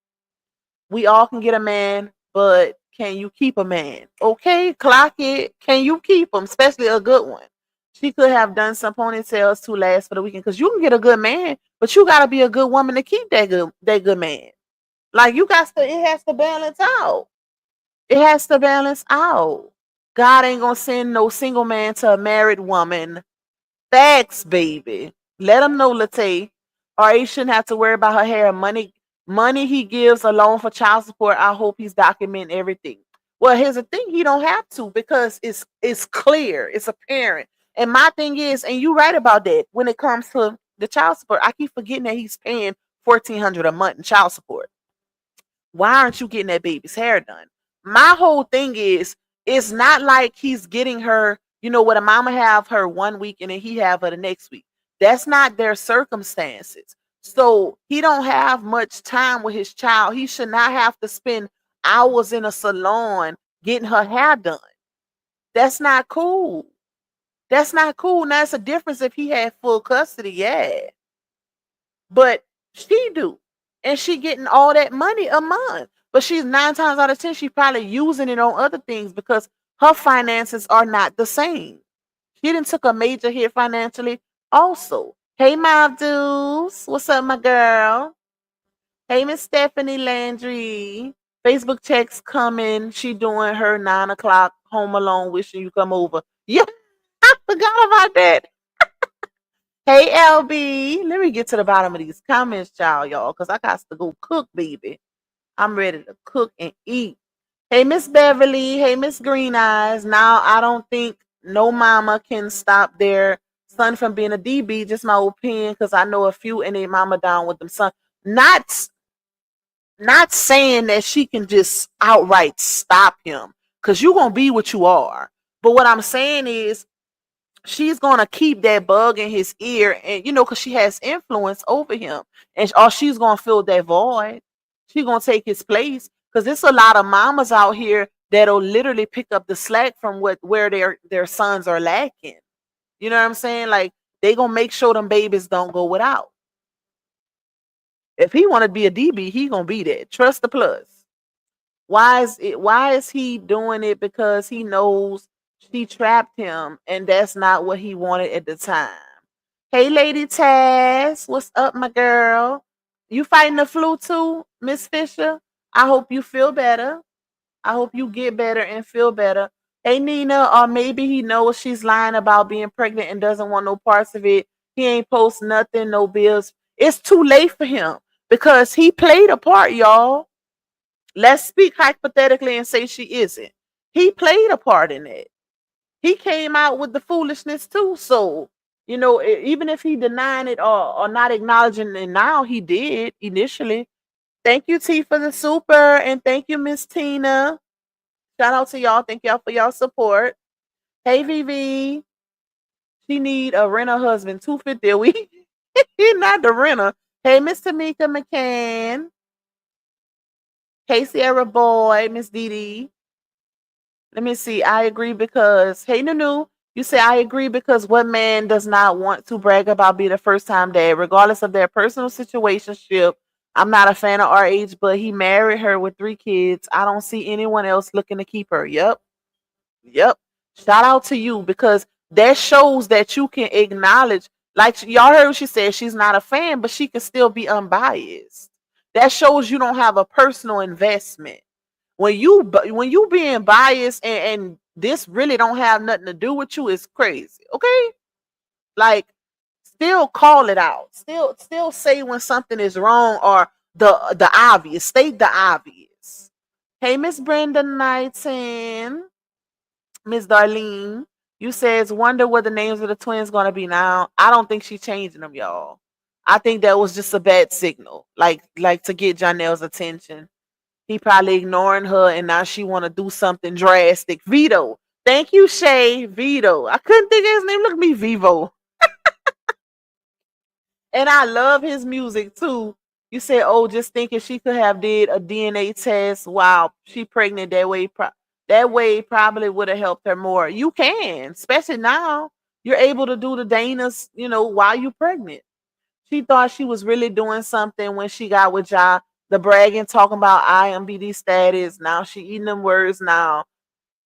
We all can get a man, but can you keep a man? Okay, clock it. Can you keep him, especially a good one? She could have done some ponytails to last for the weekend because you can get a good man, but you gotta be a good woman to keep that good man. Like it has to balance out. It has to balance out. God ain't gonna send no single man to a married woman Facts, baby. Let him know, Late. Or he shouldn't have to worry about her hair. Money he gives alone for child support. I hope he's documenting everything. Well, here's the thing: he don't have to because it's clear, it's apparent. And my thing is, and you right about that. When it comes to the child support, I keep forgetting that he's paying 1,400 a month in child support. Why aren't you getting that baby's hair done? My whole thing is, it's not like he's getting her, you know what, a mama have her 1 week and then he have her the next week. That's not their circumstances. So he don't have much time with his child. He should not have to spend hours in a salon getting her hair done. That's not cool. That's not cool. Now it's a difference if he had full custody, yeah. But she do. And she getting all that money a month. But she's 9 times out of 10, she probably using it on other things because her finances are not the same. She didn't took a major hit financially also. Hey, my dudes. What's up, my girl? Hey, Miss Stephanie Landry. Facebook checks coming. She doing her 9 o'clock home alone wishing you come over. Yeah, I forgot about that. Hey LB, let me get to the bottom of these comments, y'all, because I got to go cook, baby. I'm ready to cook and eat. Hey Miss Beverly, hey Miss Green Eyes. Now I don't think no mama can stop their son from being a DB. Just my opinion, because I know a few and they mama down with them son. Not saying that she can just outright stop him, because you're gonna be what you are. But what I'm saying is she's gonna keep that bug in his ear, and because she has influence over him, and or she's gonna fill that void. She's gonna take his place because there's a lot of mamas out here that'll literally pick up the slack from where their sons are lacking. You know what I'm saying? Like they gonna make sure them babies don't go without. If he want to be a DB, he gonna be that. Trust the plus. Why is he doing it? Because he knows she trapped him and that's not what he wanted at the time. Hey Lady Taz, what's up, my girl? You fighting the flu too, Miss Fisher? I hope you feel better. I hope you get better and feel better. Hey Nina, or maybe he knows she's lying about being pregnant and doesn't want no parts of it. He ain't post nothing, no bills. It's too late for him because he played a part, y'all. Let's speak hypothetically and say she isn't. He played a part in it. He came out with the foolishness too. So, even if he denying it or not acknowledging it now, he did initially. Thank you, T, for the super. And thank you, Miss Tina. Shout out to y'all. Thank y'all for y'all support. Hey, Vivi. She need a renter husband, 250 a week. He not the renter. Hey, Miss Tamika McCann. Hey, Sierra Boy, Miss Dee Dee. Let me see. I agree because, hey, Nunu, you say I agree because what man does not want to brag about being a first time dad, regardless of their personal situationship? I'm not a fan of RH, but he married her with 3 kids. I don't see anyone else looking to keep her. Yep. Yep. Shout out to you because that shows that you can acknowledge, like y'all heard what she said, she's not a fan, but she can still be unbiased. That shows you don't have a personal investment when you being biased and this really don't have nothing to do with you is crazy. Okay, like still call it out. Still say when something is wrong or the obvious. State the obvious. Hey, Miss Brenda Knighton, Miss Darlene, you says wonder what the names of the twins gonna be now. I don't think she's changing them, y'all. I think that was just a bad signal, like to get Johnell's attention. He probably ignoring her, and now she want to do something drastic. Vito, thank you, Shay. Vito, I couldn't think of his name. Look at me, Vivo. And I love his music too. You said, "Oh, just thinking she could have did a DNA test while she pregnant. That way probably would have helped her more. You can, especially now. You're able to do the Dana's, while you pregnant." She thought she was really doing something when she got with Ja. The bragging, talking about IMBD status. Now she eating them words now.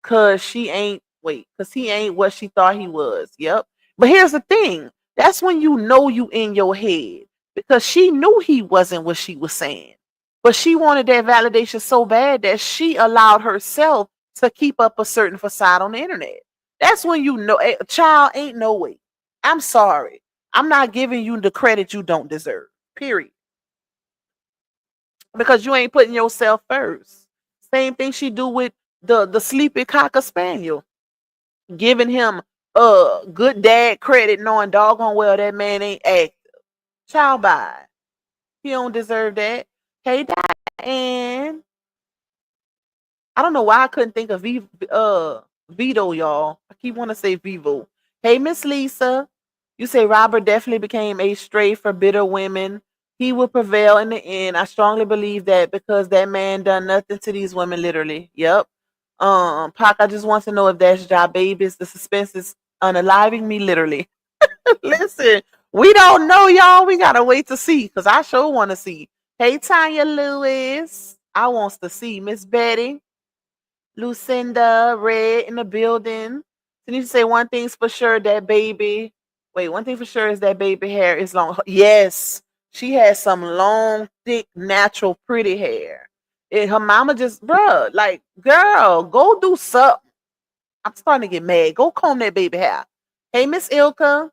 Cause he ain't what she thought he was. Yep. But here's the thing. That's when you know you in your head. Because she knew he wasn't what she was saying. But she wanted that validation so bad that she allowed herself to keep up a certain facade on the internet. That's when you know a child ain't no way. I'm sorry. I'm not giving you the credit you don't deserve. Period. Because you ain't putting yourself first. Same thing she do with the sleepy cocker spaniel, giving him good dad credit, knowing doggone well that man ain't active. Child bye. He don't deserve that. Hey Diane. I don't know why I couldn't think of Vito, y'all. I keep want to say Vivo. Hey, Miss Lisa. You say Robert definitely became a stray for bitter women. He will prevail in the end. I strongly believe that because that man done nothing to these women, literally. Yep. Pac, I just want to know if that's job babies. The suspense is unaliving me, literally. Listen, we don't know, y'all. We gotta wait to see, cause I sure want to see. Hey, Tanya Lewis. I wants to see Miss Betty. Lucinda, Red in the building. So you need to say one thing's for sure, that baby. Wait, one thing for sure is that baby hair is long. Yes, she has some long, thick, natural, pretty hair. And her mama just, bruh, like, girl, go do something. I'm starting to get mad. Go comb that baby hair. Hey, Miss Ilka,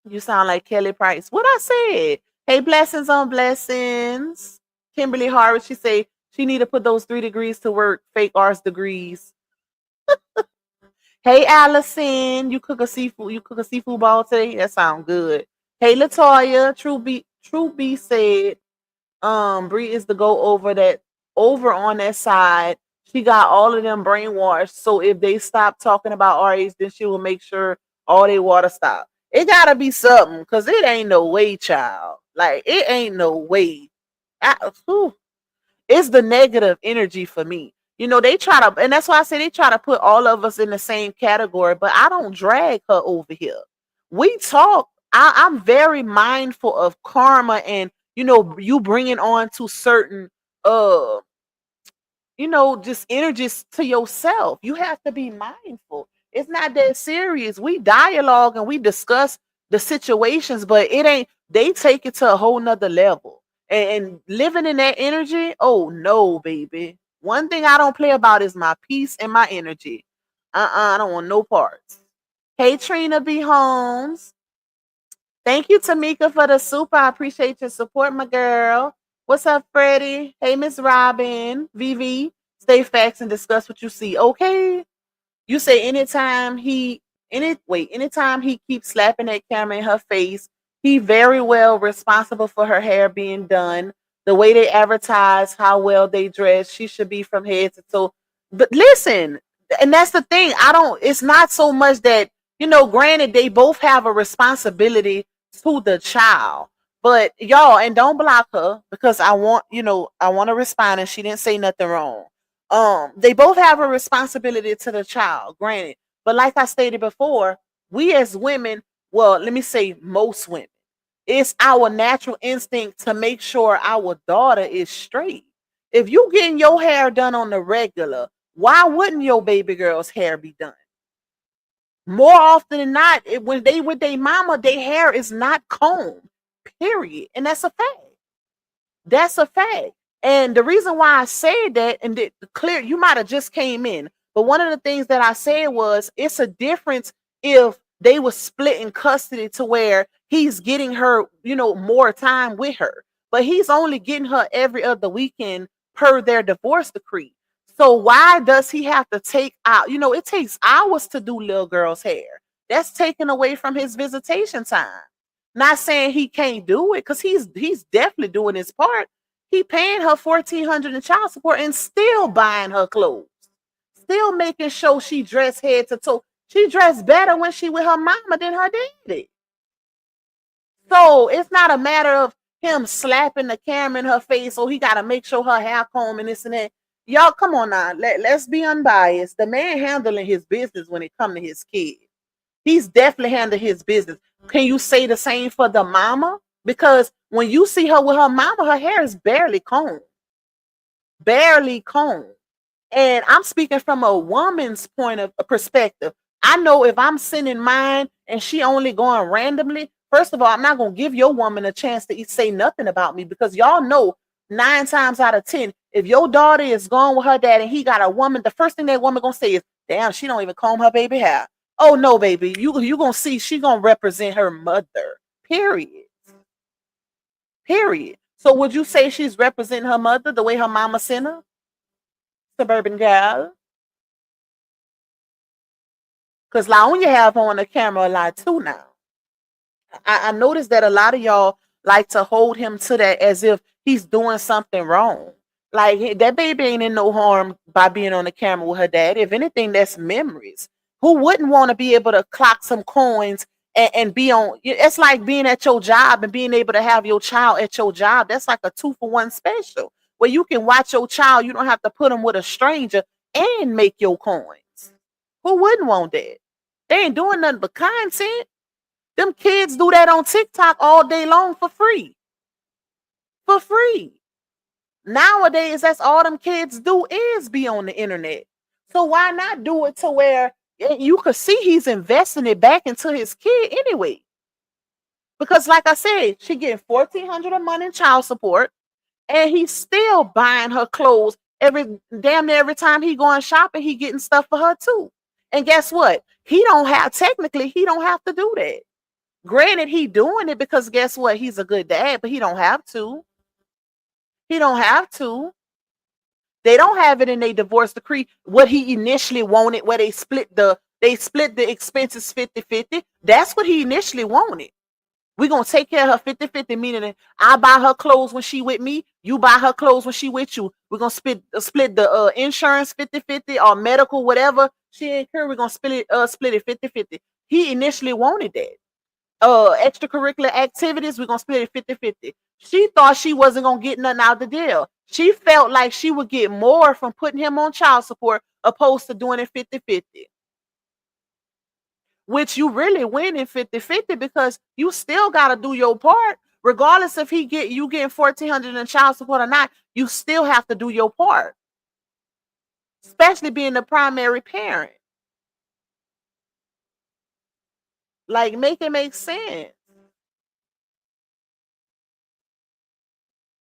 you sound like Kelly Price. What I said? Hey, blessings on blessings. Kimberly Harvard, she say she need to put those 3 degrees to work. Fake arts degrees. Hey Allison, you cook a seafood. You cook a seafood ball today. That sounds good. Hey Latoya, True B said, Bree is to go over on that side. She got all of them brainwashed. So if they stop talking about RH, then she will make sure all their water stop. It gotta be something, cause it ain't no way, child. Like it ain't no way. It's the negative energy for me. You know, they try to, and that's why I say they try to put all of us in the same category, but I don't drag her over here. We talk. I'm very mindful of karma and, you know, you bringing on to certain, uh, just energies to yourself. You have to be mindful. It's not that serious. We dialogue and we discuss the situations, but it ain't, they take it to a whole nother level. And living in that energy, oh no, baby. One thing I don't play about is my peace and my energy. I don't want no parts. Hey, Trina B. Holmes. Thank you, Tamika, for the super. I appreciate your support, my girl. What's up, Freddie? Hey, Miss Robin. VV. Stay facts and discuss what you see. Okay. You say anytime he keeps slapping that camera in her face, he very well responsible for her hair being done. The way they advertise, how well they dress, she should be from head to toe. But listen, and that's the thing. It's not so much that, granted, they both have a responsibility to the child. But y'all, and don't block her because I want to respond and she didn't say nothing wrong. They both have a responsibility to the child, granted, but like I stated before, we as women, well, let me say most women, it's our natural instinct to make sure our daughter is straight. If you getting your hair done on the regular, why wouldn't your baby girl's hair be done? More often than not, when they with their mama, their hair is not combed, period, and that's a fact. That's a fact. And the reason why I said that, and clear, you might have just came in, but one of the things that I said was it's a difference if they were splitting custody to where he's getting her, more time with her, but he's only getting her every other weekend per their divorce decree. So why does he have to take out? It takes hours to do little girl's hair. That's taken away from his visitation time. Not saying he can't do it, because he's definitely doing his part. He paying her $1,400 in child support and still buying her clothes, still making sure she dressed head to toe. She dressed better when she with her mama than her daddy. So it's not a matter of him slapping the camera in her face, so he got to make sure her hair comb and this and that. Y'all, come on now. Let's be unbiased. The man handling his business when it come to his kid. He's definitely handling his business. Can you say the same for the mama? Because when you see her with her mama, her hair is barely combed. Barely combed. And I'm speaking from a woman's point of perspective. I know if I'm sending mine and she only going randomly, first of all, I'm not going to give your woman a chance to say nothing about me, because y'all know 9 times out of 10, if your daughter is going with her dad and he got a woman, the first thing that woman going to say is, damn, she don't even comb her baby hair. Oh no, baby. You gonna see she gonna represent her mother. Period. Period. So would you say she's representing her mother the way her mama sent her? Suburban gal. Cause Laonya have her on the camera a lot too now. I noticed that a lot of y'all like to hold him to that as if he's doing something wrong. Like that baby ain't in no harm by being on the camera with her dad. If anything, that's memories. Who wouldn't want to be able to clock some coins and be on? It's like being at your job and being able to have your child at your job. That's like a 2-for-1 special where you can watch your child. You don't have to put them with a stranger and make your coins. Who wouldn't want that? They ain't doing nothing but content. Them kids do that on TikTok all day long for free. For free. Nowadays, that's all them kids do is be on the internet. So why not do it to where you could see he's investing it back into his kid anyway? Because like I said, she getting $1,400 a month in child support, and he's still buying her clothes damn near every time he going shopping. He getting stuff for her too. And guess what? He don't have to do that. Granted, he doing it because guess what? He's a good dad, but he don't have to. He don't have to. They don't have it in their divorce decree what he initially wanted, where they split the expenses 50-50. That's what he initially wanted. We're gonna take care of her 50-50, meaning I buy her clothes when she with me, you buy her clothes when she with you. We're gonna split the insurance 50-50 or medical, whatever she incur, we're gonna split it 50-50. He initially wanted that. Extracurricular activities, we're gonna split it 50-50. She thought she wasn't gonna get nothing out of the deal. She felt like she would get more from putting him on child support opposed to doing it 50-50. Which you really win in 50-50 because you still gotta do your part. Regardless if you getting 1,400 in child support or not, you still have to do your part. Especially being the primary parent. Like, make it make sense.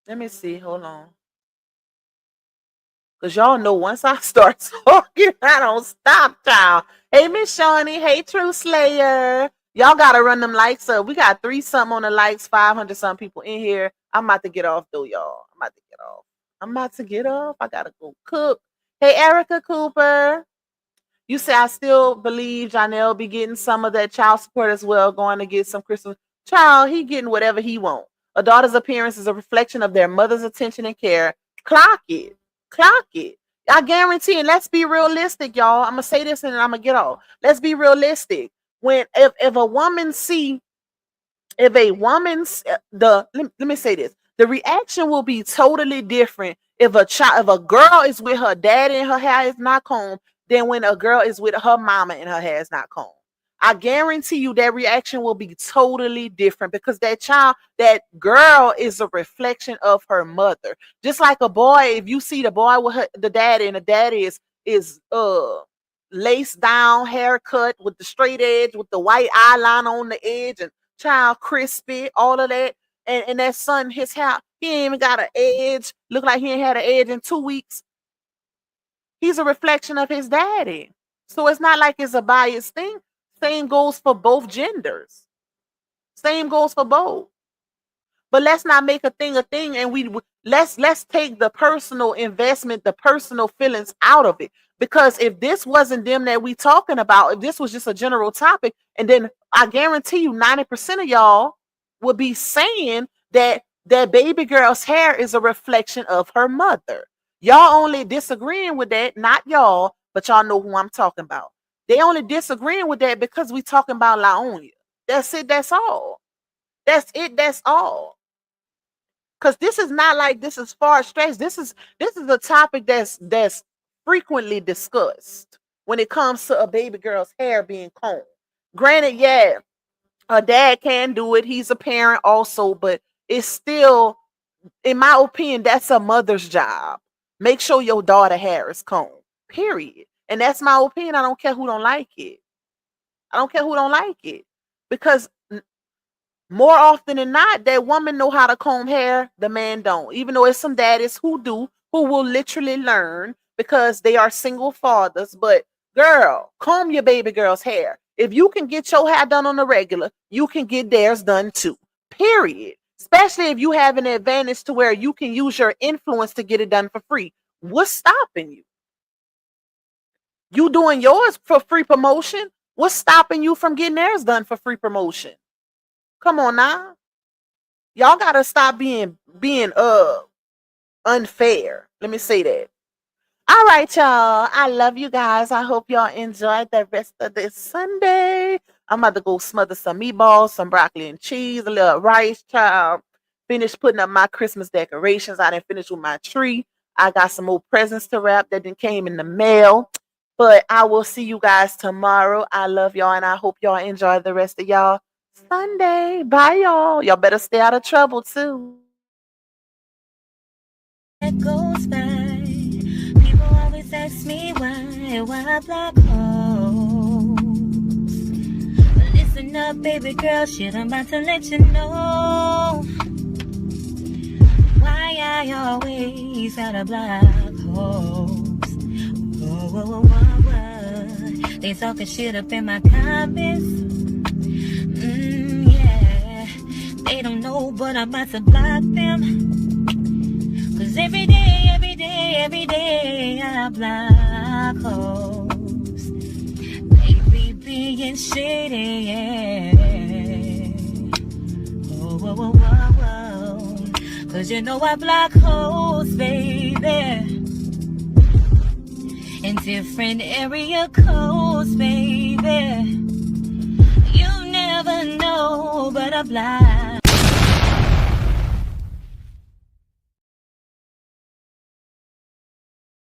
Let me see. Hold on. Because y'all know once I start talking, I don't stop, child. Hey, Miss Shawnee. Hey, True Slayer. Y'all got to run them likes up. We got 3 something on the likes, 500 some people in here. I'm about to get off, though, y'all. I'm about to get off. I got to go cook. Hey, Erica Cooper. You say I still believe Johnell be getting some of that child support as well, going to get some Christmas. Child, he getting whatever he want. A daughter's appearance is a reflection of their mother's attention and care. Clock it. Clock it. I guarantee, and let's be realistic, y'all. I'm gonna say this and I'm gonna get off. Let's be realistic. If a woman see if a woman's let me say this, the reaction will be totally different if a girl is with her dad and her hair is not combed than when a girl is with her mama and her hair is not combed. I guarantee you that reaction will be totally different because that girl is a reflection of her mother. Just like a boy, if you see the boy with the dad and the dad is laced down, haircut with the straight edge, with the white eyeliner on the edge, and child crispy, all of that. And that son, his hair, he ain't even got an edge. Look like he ain't had an edge in 2 weeks. He's a reflection of his daddy. So it's not like it's a biased thing. Same goes for both genders. Same goes for both. But let's not make a thing, and let's take the personal investment, the personal feelings out of it. Because if this wasn't them that we talking about, if this was just a general topic, and then I guarantee you 90% of y'all would be saying that baby girl's hair is a reflection of her mother. Y'all only disagreeing with that, not y'all, but y'all know who I'm talking about. They only disagreeing with that because we talking about Laonya. That's it, that's all. That's it, that's all. Because this is not like this is far stretched. This is a topic that's frequently discussed when it comes to a baby girl's hair being combed. Granted, yeah, a dad can do it. He's a parent also, but it's still, in my opinion, that's a mother's job. Make sure your daughter hair is combed. Period. And that's my opinion. I don't care who don't like it. I don't care who don't like it. Because more often than not, that woman know how to comb hair, the man don't. Even though it's some daddies who do, who will literally learn because they are single fathers. But girl, comb your baby girl's hair. If you can get your hair done on the regular, you can get theirs done too. Period. Especially if you have an advantage to where you can use your influence to get it done for free. What's stopping you? You doing yours for free promotion? What's stopping you from getting theirs done for free promotion? Come on now. Y'all gotta stop being unfair. Let me say that. All right, y'all. I love you guys. I hope y'all enjoyed the rest of this Sunday. I'm about to go smother some meatballs, some broccoli and cheese, a little rice, child. Finish putting up my Christmas decorations. I didn't finish with my tree. I got some more presents to wrap that didn't came in the mail. But I will see you guys tomorrow. I love y'all, and I hope y'all enjoy the rest of y'all Sunday. Bye, y'all. Y'all better stay out of trouble, too. It goes by. People always ask me why black holes. Listen up, baby girl, shit, I'm about to let you know why I always got a black holes. Whoa. They talking shit up in my comments. Yeah, they don't know, but I'm about to block them. Cause every day, I block hoes. They be being shady, yeah. Whoa. Cause you know I block hoes, baby. In different area codes, baby. You never know, but I block